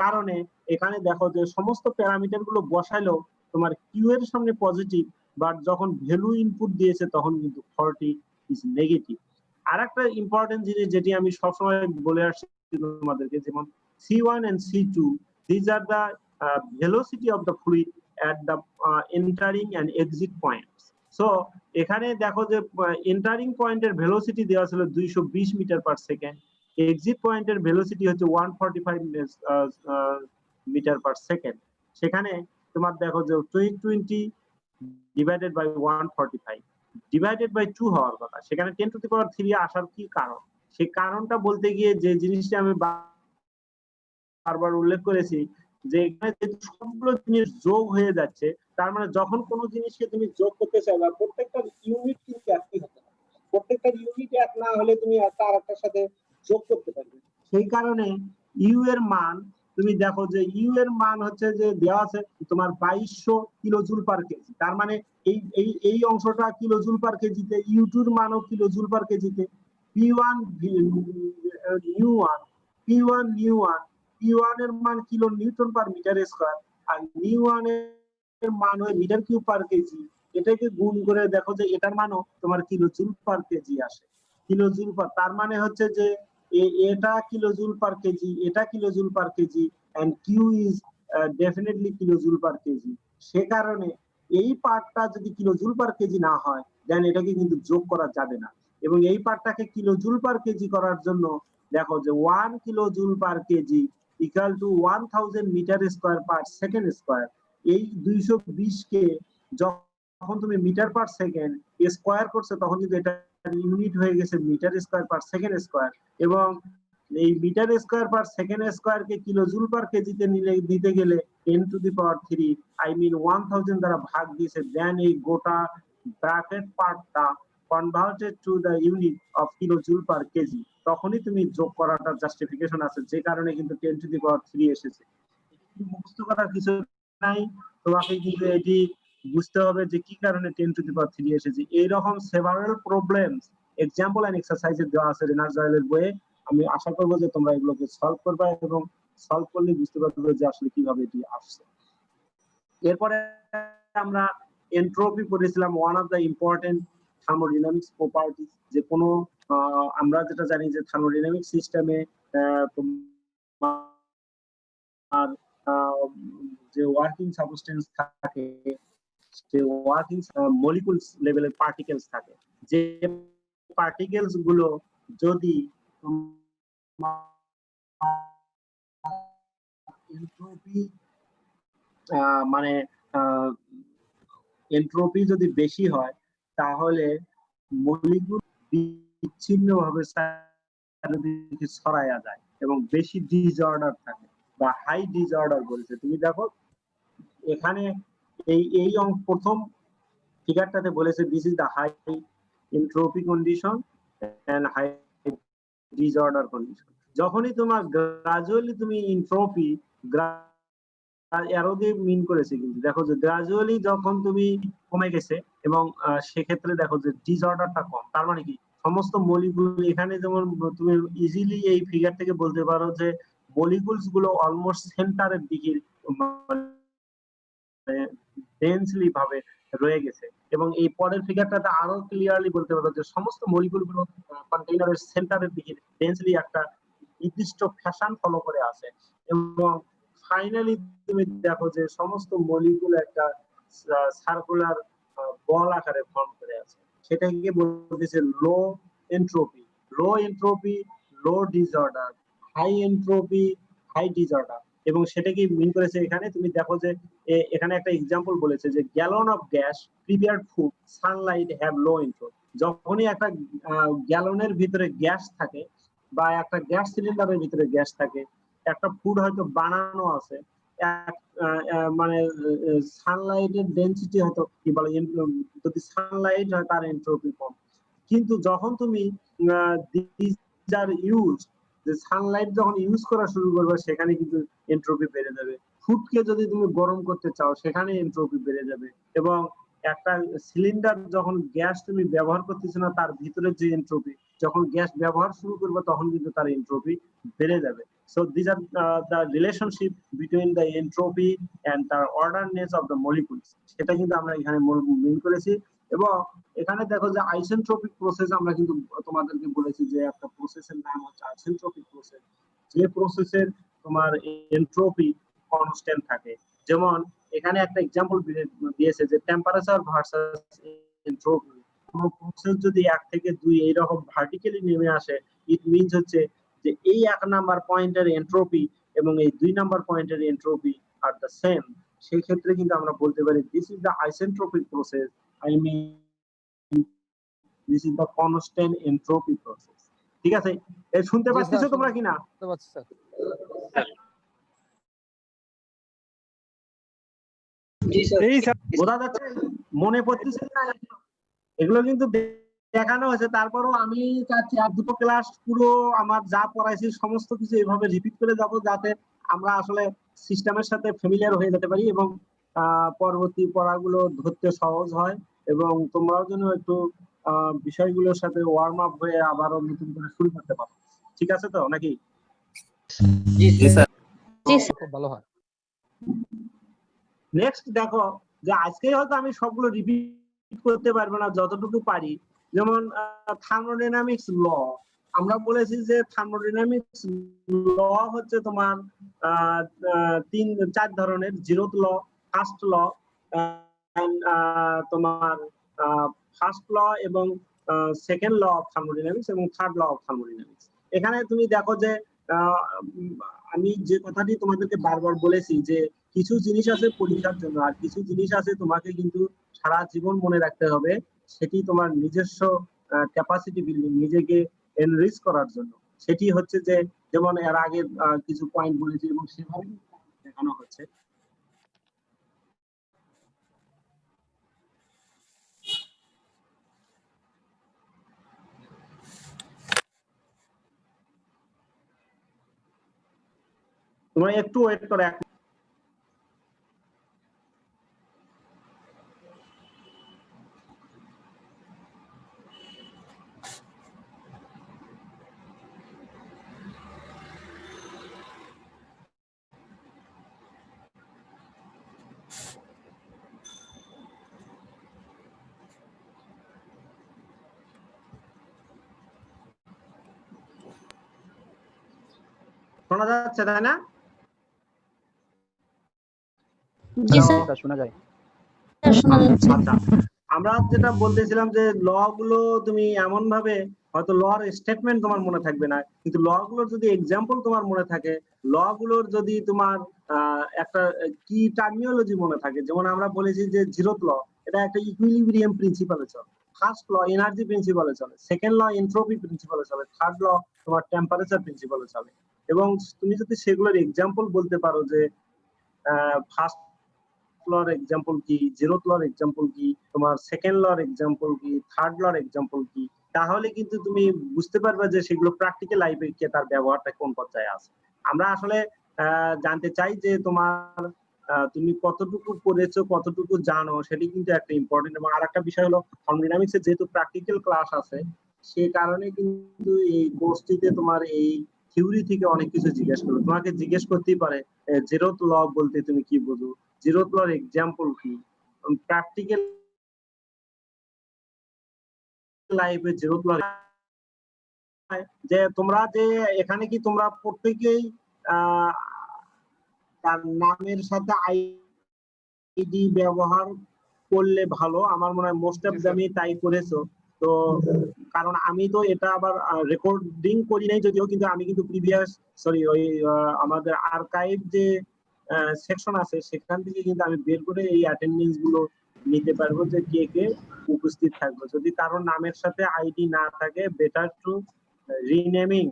Speaker 1: কারণে এখানে দেখো যে সমস্ত প্যারামিটার গুলো বসাইলেও তোমার কিউ এর সামনে পজিটিভ, বাট যখন ভ্যালু ইনপুট দিয়েছে তখন কিন্তু 40 ইজ নেগেটিভ। আরেকটা ইম্পর্টেন্ট জিনিস যেটি আমি সবসময় বলে আসছি তোমাদেরকে, যেমন C1 and C2, these are the velocity of the fluid at the entering and exit points. So এখানে দেখো যে এন্টারিং পয়েন্টের ভেলোসিটি দেওয়া ছিল 220 মিটার পার সেকেন্ড, এক্সিট পয়েন্টের ভেলোসিটি হচ্ছে 145 মিটার পার সেকেন্ড। সেখানে তোমার দেখো যে 2020 ডিভাইডেড বাই 145 ডিভাইডেড বাই 2 হওয়ার কথা, সেখানে 10 টু দি পাওয়ার 3 আসার কি কারণ? সেই কারণটা বলতে গিয়ে যে জিনিসটা আমি বারবার উল্লেখ করেছি যে এখানে যেহেতু সবগুলো জিনিস যোগ হয়ে যাচ্ছে, তার মানে যখন কোনো জিনিসকে তুমি যোগ করতে চাইবা প্রত্যেকটা ইউনিট কিন্তু একই হতে হবে, প্রত্যেকটা ইউনিট এক না হলে তুমি একটা আরেকটার সাথে যোগ করতে পারবে। সেই কারণে ইউ এর মান তুমি দেখো যে ইউ এর মান হচ্ছে যে দেওয়া আছে তোমার 2200 কিলোজুল পার কেজি, তার মানে এই এই এই অংশটা কিলোজুল পার কেজিতে, U2 এর মানও কিলোজুল পার কেজিতে, P1 P1 এর মান kilo newton per metre square, আর নিউ1 এর মান হয় মিটার কিউব পার কেজি। এটাকে গুণ করে দেখো যে এটার মানও তোমার কিলোজুল পার কেজি আসে, কিলোজুল পার, তার মানে হচ্ছে যে এটা কিলোজুল পার কেজি, এটা kilojoule per KG, and Q is definitely kilojoule per KG. সে কারণে এই পার্টটা যদি কিলোজুল পার কেজি না হয় দেন এটাকে কিন্তু যোগ করা যাবে না, এবং এই পার্টটাকে কিলোজুল পার কেজি করার জন্য দেখো যে 1 kilojoule per kg equal to 1000 metre square per second square. এই 220 কে যখন তুমি মিটার পার সেকেন্ড স্কয়ার করছো তখন কিন্তু এটা ইউনিট হয়ে গেছে metre square per second square, এবং এই metre square per second square কে কিলো জুল পার কেজিতে দিতে গেলে 10⁻³ আই মিন 1000 দ্বারা ভাগ দিয়েছে, দেন এই গোটা ব্র্যাকেট পার্টটা converted to the unit of kilo joule per KG, তখনই তুমি যোগ করাটা জাস্টিফিকেশন আছে, যে কারণে কিন্তু 10⁻³ এসেছে। মুখস্থ করার কিছু নাই, তোমাকে কিন্তু এটি বুঝতে হবে যে কি কারণে 10⁻³ এসেছে। এইরকম সেভারাল প্রবলেমস এক্সাম্পল এন্ড এক্সারসাইজে দেওয়া আছে রেনার জয়েলের বইয়ে। আমি আশা করবো যে তোমরা এগুলোকে সলভ করবে এবং সলভ করলে বুঝতে পারবে যে আসলে কিভাবে এটি আসছে। এরপরে আমরা এন্ট্রপি পড়েছিলাম, one of the important thermodynamics properties. যে কোনো আমরা যেটা জানি যে থার্মোডাইনামিক সিস্টেমে আর যে ওয়ার্কিং সাবস্টেন্স থাকে, যে ওয়ার্কিং মলিকুলস লেভেলের পার্টিকেলস থাকে, যে পার্টিকেলস গুলো যদি এন্ট্রপি মানে এন্ট্রপি যদি বেশি হয় তাহলে মলিকুল বিচ্ছিন্নভাবে চারিদিকে ছড়ায়া যায় এবং বেশি ডিসঅর্ডার থাকে বা হাই ডিসঅর্ডার বলছে। তুমি দেখো এখানে এই প্রথম ফিগারটাতে বলেছে this is the high entropy condition and high disorder condition. যখনই তোমার গ্রাজুয়ালি তুমি এন্ট্রপি অ্যারো দিয়ে মিন করেছে, কিন্তু দেখো যে গ্রাজুয়ালি যখন তুমি কমে গেছে এবং সেক্ষেত্রে দেখো যে ডিসঅর্ডারটা কম, তার মানে কি সমস্ত মলিকুল এখানে যেমন তুমি ইজিলি এই ফিগার থেকে বলতে পারো যে মলিকুলস গুলো অলমোস্ট সেন্টারের দিকে ডেন্সলি ভাবে রয়ে গেছে, এবং এই পরের ফিগারটাতে আরো ক্লিয়ারলি বলতে পারো যে সমস্ত মলিকুল গুলো কন্টেইনারের সেন্টারের দিকে ডেন্সলি একটা নির্দিষ্ট ফ্যাশন ফলো করে আছে, এবং ফাইনালি তুমি দেখো যে সমস্ত মলিকুল একটা সার্কুলার বল আকারে ফর্ম করে আছে। সেটাকে বলতেছে low entropy. Low entropy low disorder, high entropy high disorder, এবং সেটাকে মিন করেছে এখানে। তুমি দেখো যে এখানে একটা এক্সাম্পল বলেছে যে gallon of gas prepared food Sunlight have low entropy. যখনই একটা গ্যালনের ভিতরে গ্যাস থাকে বা একটা গ্যাস সিলিন্ডারের ভিতরে গ্যাস থাকে, একটা ফুড হয়তো বানানো আছে, মানে সানলাইটের ডেনসিটি হয়তো কি বলে, যদি সানলাইট হয় তার এন্ট্রপি কম, কিন্তু যখন তুমি যে সানলাইট যখন ইউজ করা শুরু করবে সেখানে কিন্তু এন্ট্রপি বেড়ে যাবে। ফুডকে যদি তুমি গরম করতে চাও সেখানে এন্ট্রপি বেড়ে যাবে, এবং একটা সিলিন্ডার যখন গ্যাস তুমি ব্যবহার করতেছো না তার ভিতরে যে এন্ট্রপি, যখন গ্যাস ব্যবহার শুরু করবে তখন কিন্তু তার এন্ট্রপি বেড়ে যাবে। So these are the relationship between the entropy and the orderness of the molecules, সেটা কিন্তু আমরা এখানে মিন করেছি। এবং এখানে দেখো যে আইসেন্ট্রপিক প্রসেস আমরা কিন্তু তোমাদেরকে বলেছি যে একটা প্রসেসের নাম হচ্ছে আইসেন্ট্রপিক প্রসেস, যে প্রসেসের তোমার এন্ট্রপি কনস্ট্যান্ট থাকে। যেমন এখানে একটা এক্সাম্পল দিয়েছে যে টেম্পারেচার ভার্সাস এন্ট্রপি। কোন প্রসেস যদি 1 থেকে 2 এইরকম ভার্টিক্যালি নেমে আসে, ইট মিনস হচ্ছে যে এই 1 নাম্বার পয়েন্টের এন্ট্রপি এবং এই 2 নাম্বার পয়েন্টের এন্ট্রপি আর দ্য সেম। সেই ক্ষেত্রে কিন্তু আমরা বলতে পারি this is the isentropic process, I mean this is the constant entropy process. ঠিক আছে, এই শুনতে পাচ্ছো তোমরা কিনা?
Speaker 4: শুনতে পাচ্ছি স্যার।
Speaker 2: জি স্যার।
Speaker 1: বোঝা যাচ্ছে? মনে পড়তেছে না? এগুলো কিন্তু দেখানো হয়েছে, তারপরও আমি চাচ্ছি আর দুটো ক্লাস পুরো আমার যা পড়াইছি সমস্ত কিছু এইভাবে রিপিট করে যাব, যাতে আমরা আসলে সিস্টেমের সাথে ফ্যামিলিয়ার হয়ে যেতে পারি এবং পরবর্তী পড়াগুলো ধরতে সহজ হয়, এবং তোমরাও যেন একটু বিষয়গুলোর সাথে ওয়ার্ম আপ হয়ে আবারও নতুন করে শুরু করতে পারো। ঠিক আছে তো নাকি?
Speaker 3: জি স্যার।
Speaker 2: জি স্যার।
Speaker 4: খুব ভালো হয়।
Speaker 1: নেক্সট দেখো যে আজকে হয়তো আমি সবগুলো রিপিট করতে পারবো না, যতটুকু পারি। যেমন থার্মোডাইনামিক্স ল, আমরা বলেছি যে থার্মোডাইনামিক্স ল হচ্ছে তোমার 4 ধরনের: জিরোথ ল, ফার্স্ট ল, তোমার ফার্স্ট ল এবং সেকেন্ড ল অফ থার্মোডাইনামিক্স এবং থার্ড ল অফ থার্মোডাইনামিক্স। এখানে তুমি দেখো যে আমি যে কথাটি তোমাদেরকে বারবার বলেছি যে কিছু জিনিস আছে পরীক্ষার জন্য, আর কিছু জিনিস আছে তোমাকে কিন্তু সারা জীবন মনে রাখতে হবে। সেটি তোমার নিজস্ব ক্যাপাসিটি বিল্ডিং, নিজেকে এনরিচ করার জন্য। সেটি হচ্ছে যে যেমন এর আগে কিছু পয়েন্ট বলেছি এবং সেভাবে দেখানো হচ্ছে। তোমরা একটু ওয়েট করো। শোনা যাচ্ছে তাই না?
Speaker 2: জি স্যার
Speaker 3: শোনা যায়।
Speaker 2: শোনা যাচ্ছে।
Speaker 1: আচ্ছা, আমরা যেটা বলতেছিলাম যে ল গুলো তুমি এমন ভাবে, হয়তো লর স্টেটমেন্ট তোমার মনে থাকবে না, কিন্তু ল গুলোর যদি এক্সাম্পল তোমার মনে থাকে, ল গুলোর যদি তোমার একটা কি টার্মিনোলজি মনে থাকে, যেমন আমরা বলেছি যে জিরোথ ল, এটা একটা ইকুইলিব্রিয়াম প্রিন্সিপালে চলে। ফার্স্ট ল এনার্জি প্রিন্সিপালে চলে, সেকেন্ড ল এনট্রপি প্রিন্সিপালে চলে, থার্ড ল তোমার টেম্পারেচার প্রিন্সিপালে চলে। এবং তুমি যদি সেগুলোর এক্সাম্পল বলতে পারো যে ফার্স্ট লর এক্সাম্পল কি, জিরোথ লর এক্সাম্পল কি, তোমার সেকেন্ড লর এক্সাম্পল কি, থার্ড লর এক্সাম্পল কি, তাহলে কিন্তু তুমি বুঝতে পারবে যে সেগুলো প্র্যাকটিক্যাল লাইফে কে তার ব্যবহারটা কোন পর্যায়ে আছে। আমরা আসলে জানতে চাই যে তোমার তুমি কতটুকু করেছো, কতটুকু জানো, সেটি কিন্তু একটা ইম্পর্টেন্ট। এবং আরেকটা বিষয় হলো থার্মোডাইনামিক্সে যেহেতু প্র্যাকটিক্যাল ক্লাস আছে, সে কারণে কিন্তু এই কোর্সটিতে তোমার এই থিওরি থেকে অনেক কিছু জিজ্ঞেস করবে। তোমাকে জিজ্ঞেস করতেই পারে জিরোথ ল বলতে তুমি কি বোঝো, জিরোথ লর এক্সাম্পল কি, প্র্যাকটিক্যাল লাইফে জিরোথ ল, যে তোমরা যে এখানে কি তোমরা প্রত্যেকেই তার নামের সাথে আইডি ব্যবহার করলে ভালো। আমার মনে হয় মোস্ট অফ দ্যামি তাই করেছো। তো কারণ আমি তো এটা আবার রেকর্ডিং করি নাই যদিও, কিন্তু আমি কিন্তু প্রিভিয়াস ওই আমাদের আর্কাইভ যে সেকশন আছে সেখান থেকে কিন্তু আমি বের করে এই অ্যাটেন্ডেন্স গুলো নিতে পারবো যে কে কে উপস্থিত থাকবে। যদি কারোর নামের সাথে আইডি না থাকে, better to renaming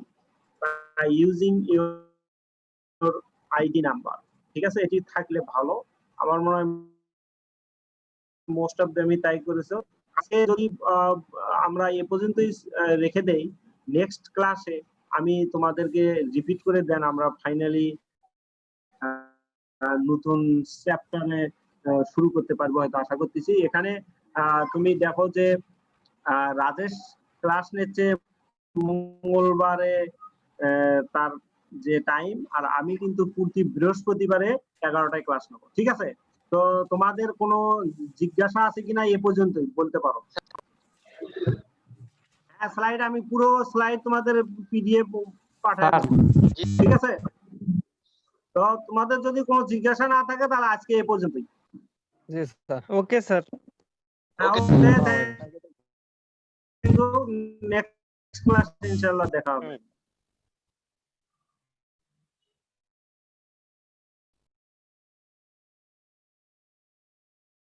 Speaker 1: by using your ID number. ঠিক আছে, এটি থাকলে ভালো। আমার মনে হয় মোস্ট অফ দেমই তাই করেছো। আজকে যদি আমরা এ পর্যন্তই রেখে দেই, নেক্সট ক্লাসে আমি তোমাদেরকে রিপিট করে দেন আমরা ফাইনালি নতুন চ্যাপ্টারে শুরু করতে পারবো হয়তো, আশা করতেছি। এখানে তুমি দেখো যে রাজেশ ক্লাস নিচ্ছে মঙ্গলবারে তার যে টাইম, আর আমি কিন্তু প্রতি বৃহস্পতিবারে 11টায় ক্লাস নেবো। ঠিক আছে, তো তোমাদের কোনো জিজ্ঞাসা আছে কিনা এ পর্যন্ত বলতে পারো। হ্যাঁ, স্লাইড আমি পুরো স্লাইড তোমাদের পিডিএফ পাঠাবো। ঠিক আছে, তো তোমাদের যদি কোনো জিজ্ঞাসা না থাকে তাহলে আজকে এ পর্যন্তই।
Speaker 2: জি sir. Okay sir.
Speaker 1: Next class ইনশাআল্লাহ দেখা হবে।